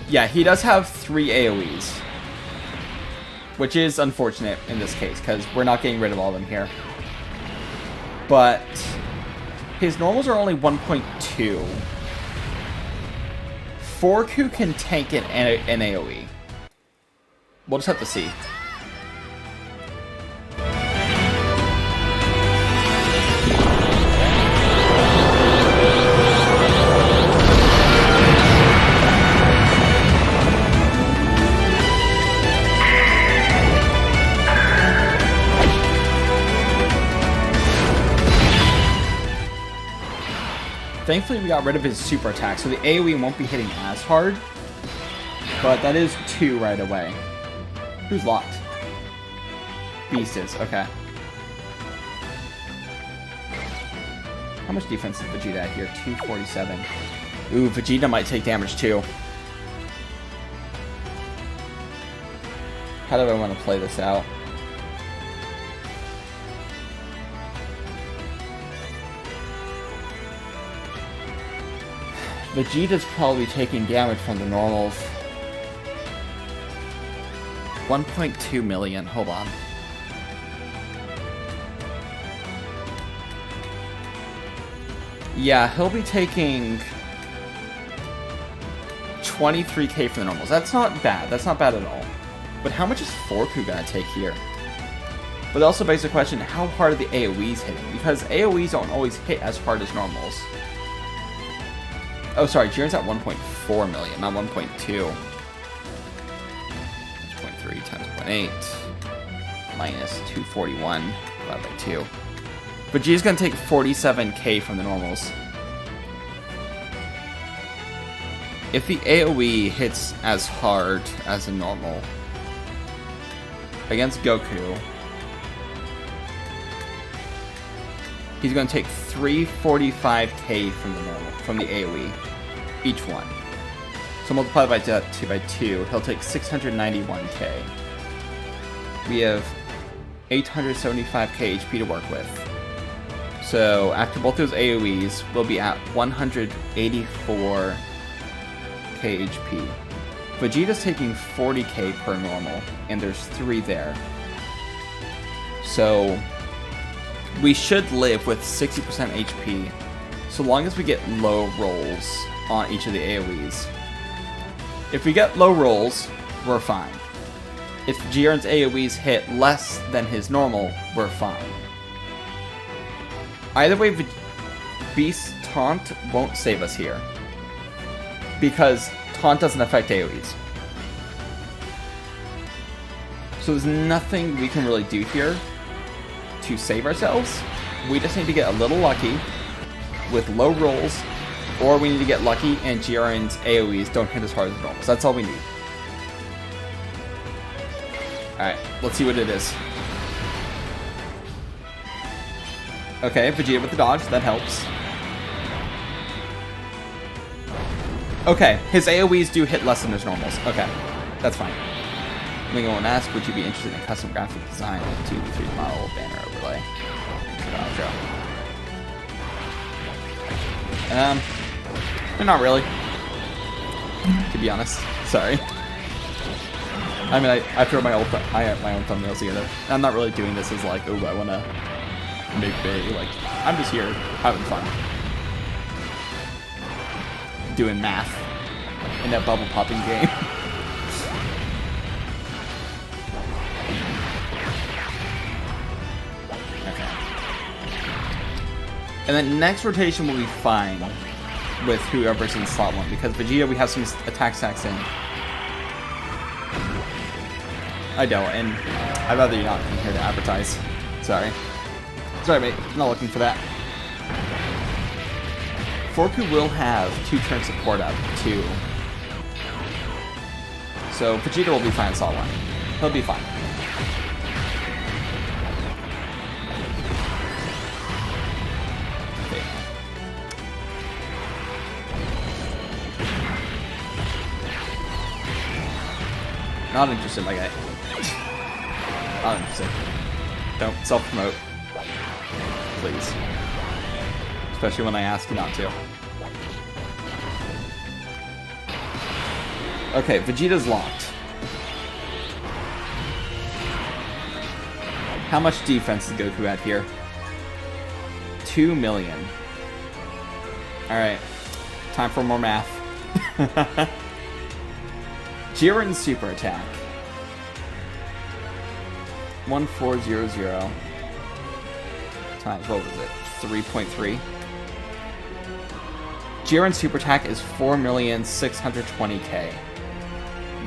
Yeah, he does have 3 AoEs. Which is unfortunate in this case, because we're not getting rid of all of them here. But his normals are only 1.2. Forku can tank an AoE. We'll just have to see. Thankfully, we got rid of his super attack, so the AoE won't be hitting as hard. But that is 2 right away. Who's locked? Beast is, okay. How much defense is Vegeta at here? 247. Ooh, Vegeta might take damage too. How do I want to play this out? Vegeta's probably taking damage from the normals. 1.2 million, hold on. Yeah, he'll be taking 23k for the normals. That's not bad, that's not bad at all. But how much is Forku gonna take here? But it also begs the question, how hard are the AoEs hitting? Because AoEs don't always hit as hard as normals. Oh, sorry, Jiren's at 1.4 million, not 1.2. 6.3 times 0.8 minus 241 divided by 2. Vegeta's gonna take 47k from the normals. If the AoE hits as hard as a normal against Goku, he's gonna take 345k from the normal, from the AoE, each one. So multiply by 2, he'll take 691k. We have 875k HP to work with. So after both those AoEs, we'll be at 184k HP. Vegeta's taking 40k per normal, and there's 3 there. So we should live with 60% HP, so long as we get low rolls on each of the AoEs. If we get low rolls, we're fine. If Jiren's AoEs hit less than his normal, we're fine. Either way, Beast's taunt won't save us here. Because taunt doesn't affect AoEs. So there's nothing we can really do here to save ourselves. We just need to get a little lucky with low rolls, or we need to get lucky and Jiren's AoEs don't hit as hard as normal. So that's all we need. Alright, let's see what it is. Okay, Vegeta with the dodge, that helps. Okay, his AoEs do hit less than his normals. Okay, that's fine. Lingo and ask, would you be interested in custom graphic design with 2-3 model banner overlay? Not really. To be honest. Sorry. I mean, I throw my own thumbnails together. I'm not really doing this as like, oh, I want to make big. Like, I'm just here having fun. Doing math in that bubble popping game. Okay. And then next rotation will be fine with whoever's in slot 1, because Vegeta, we have some attack stacks in. I don't, and I'd rather you not come here to advertise. Sorry. Sorry, mate. Not looking for that. Goku will have 2 turn support up, too. So Vegeta will be fine in slot 1. He'll be fine. Okay. Not interested, my guy. Not interested. Don't self-promote. Please. Especially when I ask you not to. Okay, Vegeta's locked. How much defense does Goku at here? 2 million. Alright. Time for more math. Jiren's super attack. 1400 times, what was it? 3.3. Jiren's super attack is 4,620,000.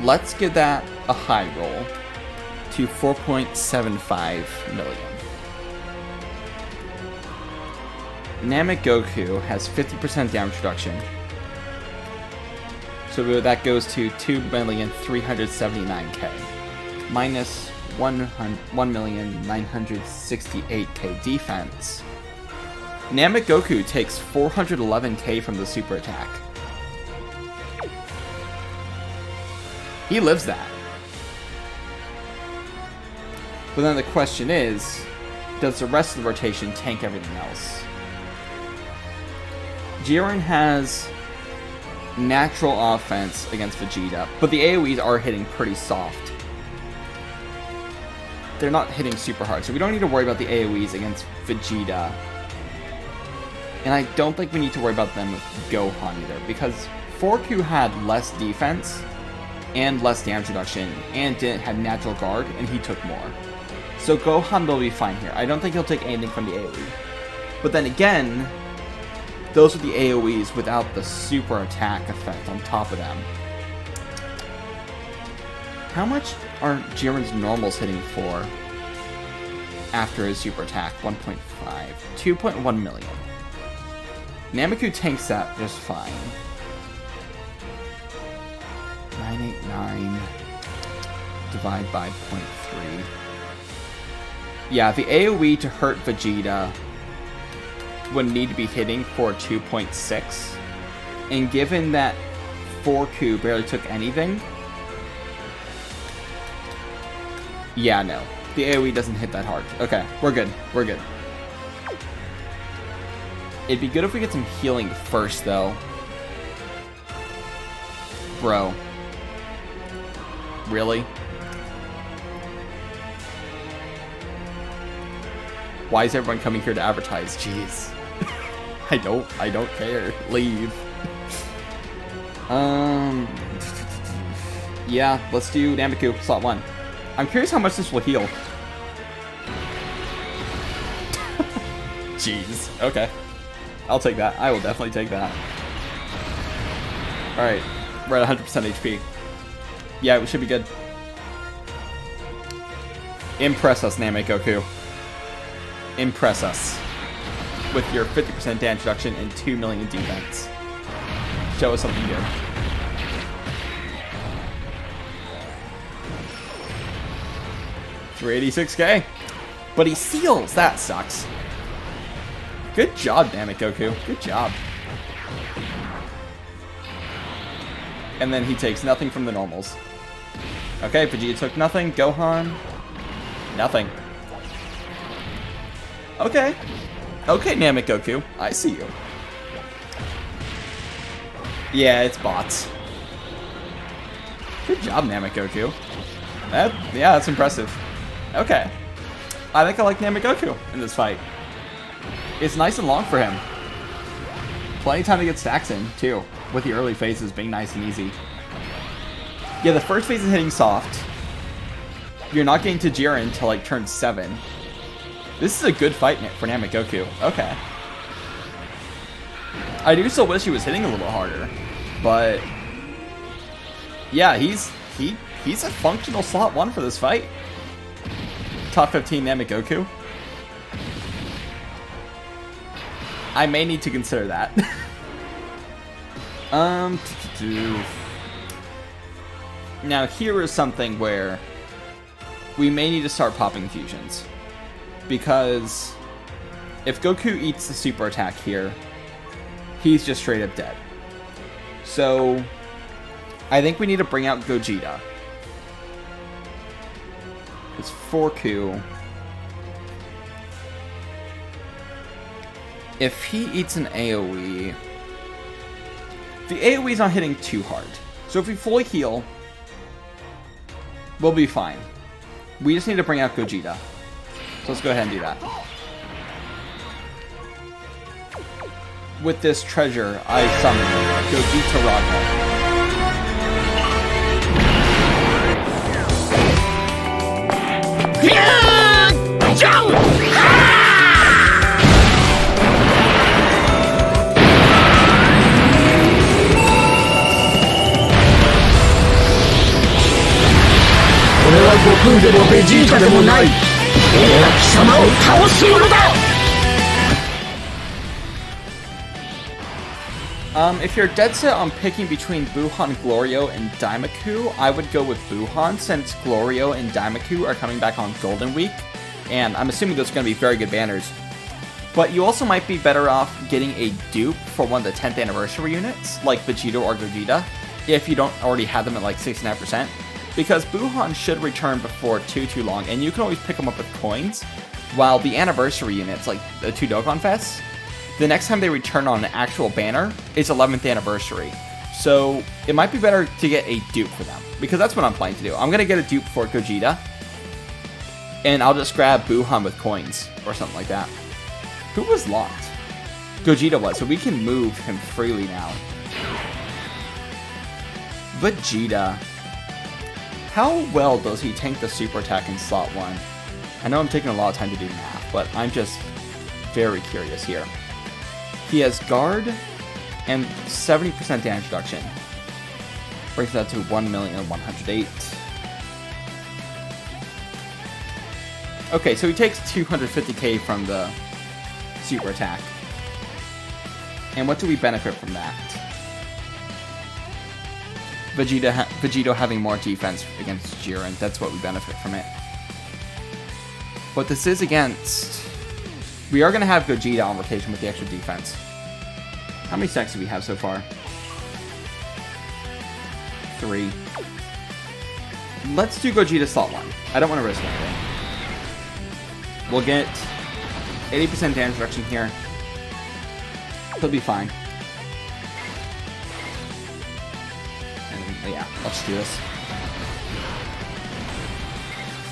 Let's give that a high roll to 4.75 million. Namek Goku has 50% damage reduction. So that goes to 2,379,000 minus 1,968,000 defense. Namek Goku takes 411,000 from the super attack. He lives that. But then the question is, does the rest of the rotation tank everything else? Jiren has natural offense against Vegeta, but the AoEs are hitting pretty soft. They're not hitting super hard, so we don't need to worry about the AoEs against Vegeta. And I don't think we need to worry about them with Gohan either, because Goku had less defense and less damage reduction and didn't have natural guard, and he took more. So Gohan will be fine here. I don't think he'll take anything from the AoE. But then again, those are the AoEs without the super attack effect on top of them. How much are Jiren's normals hitting for after his super attack? 1.5. 2.1 million. Nameku tanks that just fine. 989 divide by 0.3. Yeah, the AoE to hurt Vegeta would need to be hitting for 2.6. And given that Goku barely took anything, yeah, no. The AoE doesn't hit that hard. Okay, we're good. We're good. It'd be good if we get some healing first, though. Bro. Really? Why is everyone coming here to advertise? Jeez. I don't care. Leave. Yeah, let's do Nameku, slot 1. I'm curious how much this will heal. Jeez. Okay. I'll take that. I will definitely take that. Alright. We're at 100% HP. Yeah, we should be good. Impress us, Namekoku. Impress us. With your 50% damage reduction and 2 million defense. Show us something good. $386k. But he seals. That sucks. Good job, Namekoku. Good job. And then he takes nothing from the normals. Okay, Vegeta took nothing. Gohan, nothing. Okay. Okay, Namekoku. I see you. Yeah, it's bots. Good job, Namekoku. Yeah, that's impressive. Okay. I think I like Namekoku in this fight. It's nice and long for him. Plenty of time to get stacks in, too. With the early phases being nice and easy. Yeah, the first phase is hitting soft. You're not getting to Jiren until like turn 7. This is a good fight for Namekoku. Okay. I do still wish he was hitting a little harder. But yeah, he's a functional slot 1 for this fight. Top 15 Namekoku. I may need to consider that. Now here is something where we may need to start popping fusions. Because if Goku eats the super attack here, he's just straight up dead. So I think we need to bring out Gogeta. It's 4Q. If he eats an AoE, the AoE's not hitting too hard. So if we fully heal, we'll be fine. We just need to bring out Gogeta. So let's go ahead and do that. With this treasure, I summon Gogeta Raga. If you're dead set on picking between Buhan, Glorio, and Daimaku, I would go with Buhan since Glorio and Daimaku are coming back on Golden Week, and I'm assuming those are going to be very good banners. But you also might be better off getting a dupe for one of the 10th anniversary units, like Vegeta or Gogeta, if you don't already have them at like 69%, because Buhan should return before too long, and you can always pick them up with coins, while the anniversary units, like the 2 Dokkan Fests, the next time they return on an actual banner is 11th anniversary. So it might be better to get a dupe for them, because that's what I'm planning to do. I'm going to get a dupe for Gogeta, and I'll just grab Buhan with coins, or something like that. Who was locked? Gogeta was, so we can move him freely now. Vegeta. How well does he tank the super attack in slot 1? I know I'm taking a lot of time to do math, but I'm just very curious here. He has guard and 70% damage reduction. Brings that to 1,108,000. Okay, so he takes 250k from the super attack. And what do we benefit from that? Vegeta having more defense against Jiren. That's what we benefit from it. But this is against... We are going to have Gogeta on rotation with the extra defense. How many stacks do we have so far? 3. Let's do Gogeta slot 1. I don't want to risk anything. We'll get 80% damage reduction here. He'll be fine. And yeah, let's do this.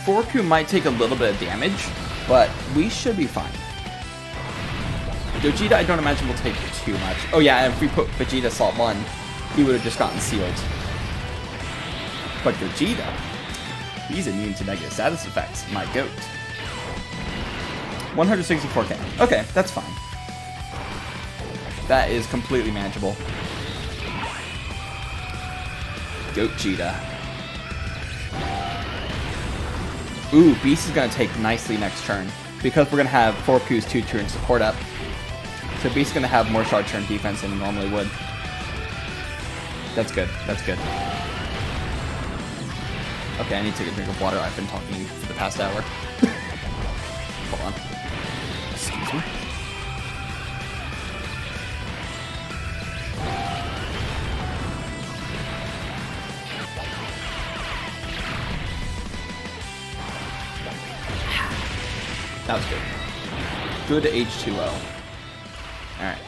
4Q might take a little bit of damage, but we should be fine. Gogeta, I don't imagine will take too much. Oh yeah, and if we put Vegeta slot 1, he would have just gotten sealed. But Gogeta, He's immune to negative status effects. My goat. 164k. Okay, that's fine. That is completely manageable. Goat Cheetah. Ooh, Beast is going to take nicely next turn. Because we're going to have 4 Qs 2 turn support up. So Beast is going to have more short turn defense than he normally would. That's good. That's good. Okay, I need to take a drink of water. I've been talking for the past hour. Hold on. Excuse me. That was good. Good H2O. Alright.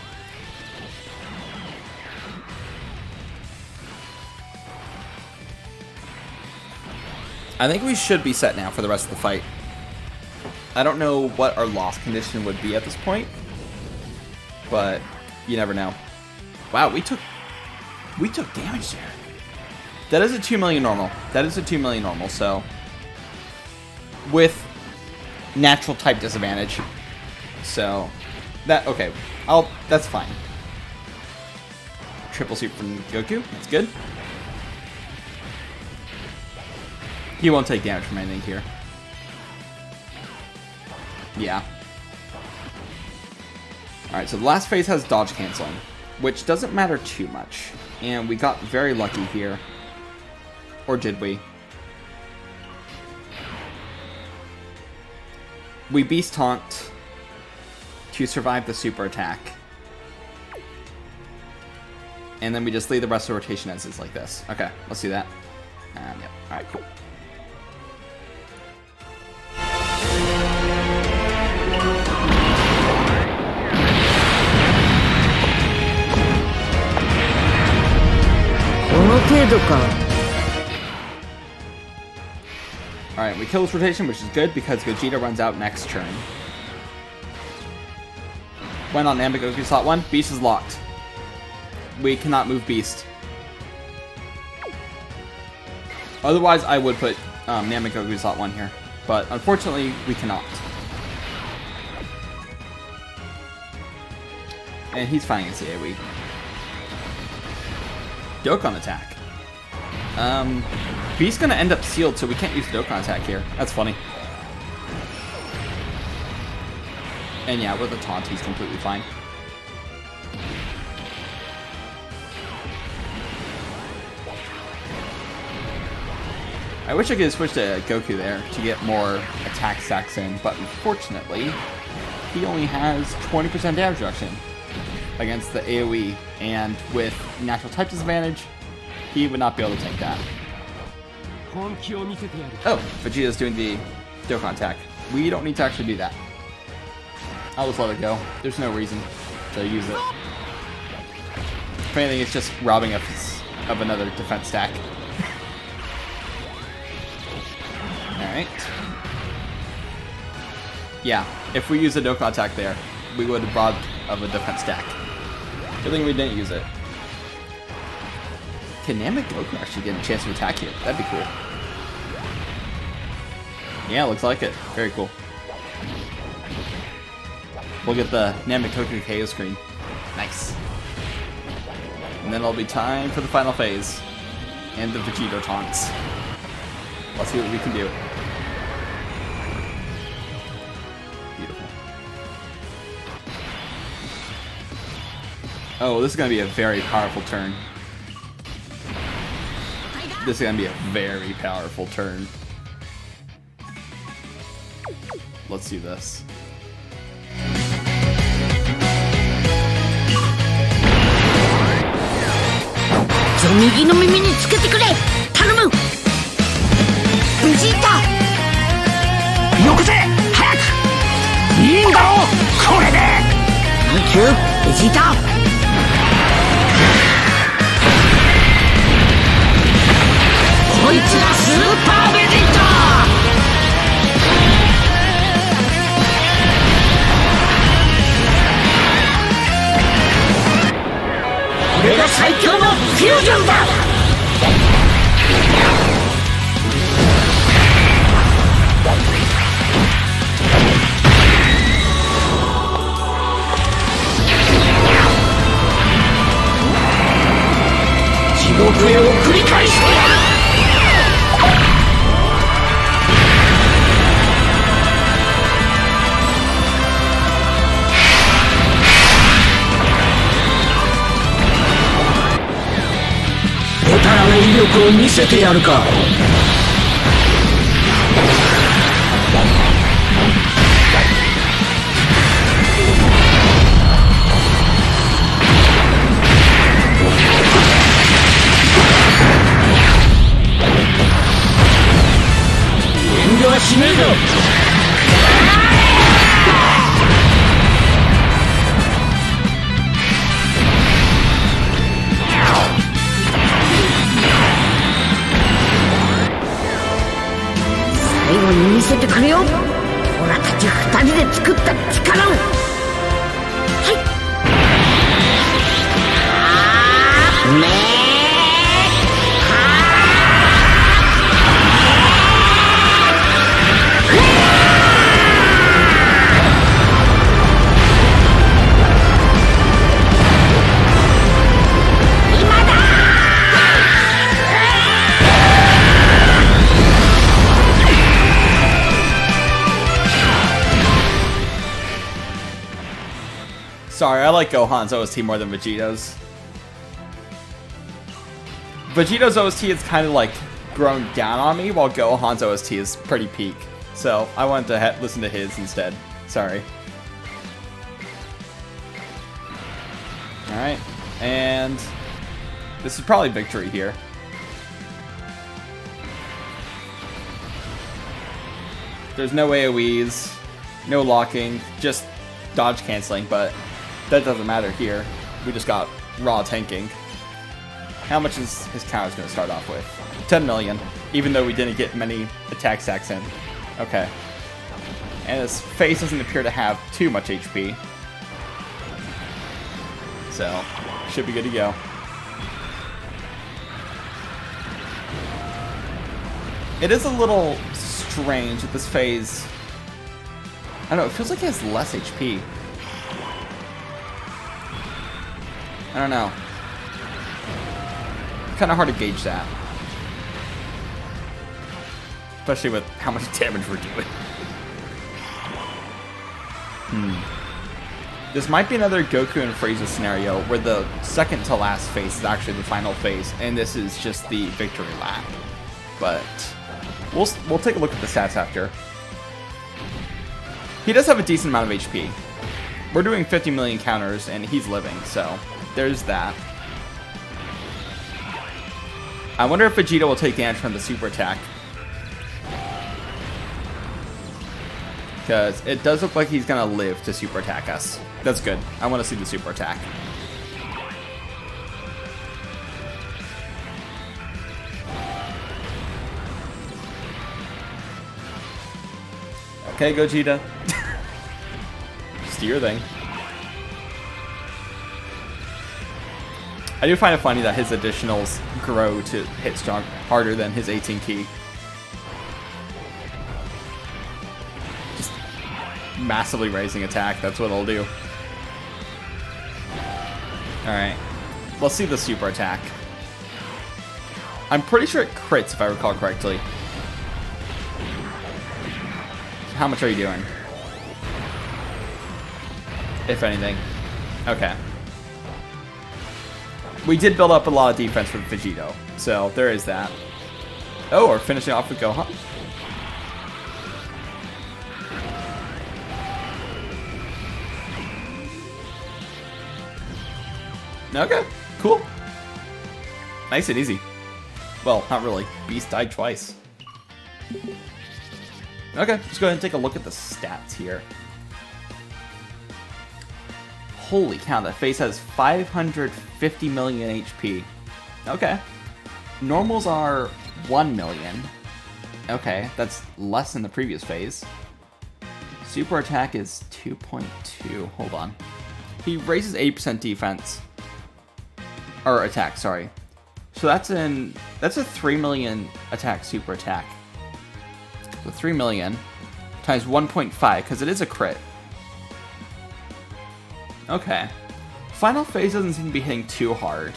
I think we should be set now for the rest of the fight. I don't know what our loss condition would be at this point, but you never know. Wow, we took damage there. That is a 2 million normal. That is a 2 million normal, so with natural type disadvantage. So that okay. That's fine. Triple sweep from Goku. That's good. He won't take damage from anything here. Yeah. Alright, so the last phase has dodge canceling, which doesn't matter too much. And we got very lucky here. Or did we? We beast taunt to survive the super attack. And then we just leave the rest of the rotation as is like this. Okay, let's do that. Yep. Alright, cool. Alright, we kill this rotation, which is good because Gogeta runs out next turn. Went on Namek Goku slot 1. Beast is locked. We cannot move Beast. Otherwise, I would put Namek Goku slot 1 here. But unfortunately, we cannot. And he's fighting against the AoE. Dokkan attack. Beast's gonna end up sealed, so we can't use the Dokkan attack here. That's funny. And yeah, with the taunt, he's completely fine. I wish I could switch to Goku there to get more attack stacks in, but unfortunately, he only has 20% damage reduction against the AoE, and with natural type disadvantage, he would not be able to take that. Oh, Vegeta's doing the Dokkan attack. We don't need to actually do that. I'll just let it go. There's no reason to use it. If anything, it's just robbing us of another defense stack. Alright. Yeah, if we use a Dokkan attack there, we would have robbed of a defense stack. Good thing we didn't use it. Can Namek Goku actually get a chance to attack here? That'd be cool. Yeah, looks like it. Very cool. We'll get the Namek Goku KO screen. Nice. And then it'll be time for the final phase. And the Vegeta taunts. Let's see what we can do. Beautiful. Oh, this is going to be a very powerful turn. This is going to be a very powerful turn. Let's do this. 地獄へを繰り返してやる。おたらの威力を見せてやるか。遠慮はしねえぞ。最後に見せてくれよ、オラたち二人で作った力を。はいねえ。Sorry, I like Gohan's OST more than Vegeto's. Vegeto's OST is kind of like grown down on me, while Gohan's OST is pretty peak. So I wanted to listen to his instead. Sorry. Alright, and this is probably victory here. There's no AoEs, no locking, just dodge canceling, but that doesn't matter here. We just got raw tanking. How much is his counter going to start off with? 10 million, even though we didn't get many attack stacks in. Okay. And his face doesn't appear to have too much HP. So, should be good to go. It is a little strange that this phase... I don't know, it feels like it has less HP. I don't know. Kind of hard to gauge that. Especially with how much damage we're doing. This might be another Goku and Frieza scenario where the second to last phase is actually the final phase, and this is just the victory lap. But we'll take a look at the stats after. He does have a decent amount of HP. We're doing 50 million counters, and he's living, so there's that. I wonder if Vegeta will take damage from the super attack. Because it does look like he's going to live to super attack us. That's good. I want to see the super attack. Okay, Gogeta. Just do your thing. I do find it funny that his additionals grow to hit strong harder than his 18 key. Just massively raising attack, that's what it'll do. Alright. Let's see the super attack. I'm pretty sure it crits if I recall correctly. How much are you doing? If anything. Okay. We did build up a lot of defense with Vegito, so there is that. Oh, we're finishing off with Gohan. Okay, cool. Nice and easy. Well, not really. Beast died twice. Okay, let's go ahead and take a look at the stats here. Holy cow, that face has 550 million HP. Okay. Normals are 1 million. Okay, that's less than the previous phase. Super attack is 2.2. Hold on. He raises 8% defense. Or attack, sorry. So that's a 3 million attack super attack. So 3 million times 1.5, because it is a crit. Okay. Final phase doesn't seem to be hitting too hard.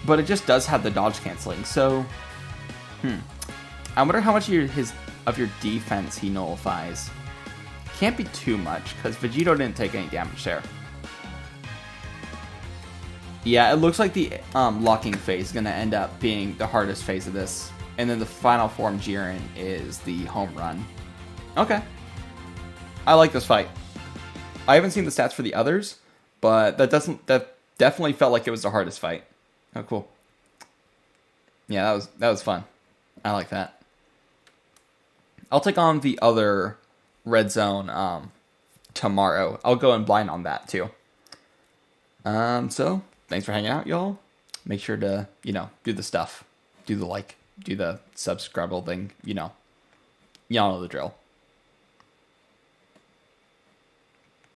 but it just does have the dodge canceling. So, I wonder how much of your defense he nullifies. Can't be too much, because Vegito didn't take any damage there. Yeah, it looks like the locking phase is going to end up being the hardest phase of this. And then the final form Jiren is the home run. Okay. I like this fight. I haven't seen the stats for the others, but that definitely felt like it was the hardest fight. Oh, cool. Yeah, that was fun. I like that. I'll take on the other red zone tomorrow. I'll go in blind on that too. So thanks for hanging out, y'all. Make sure to, do the stuff. Do the like, do the subscribe thing, y'all know the drill.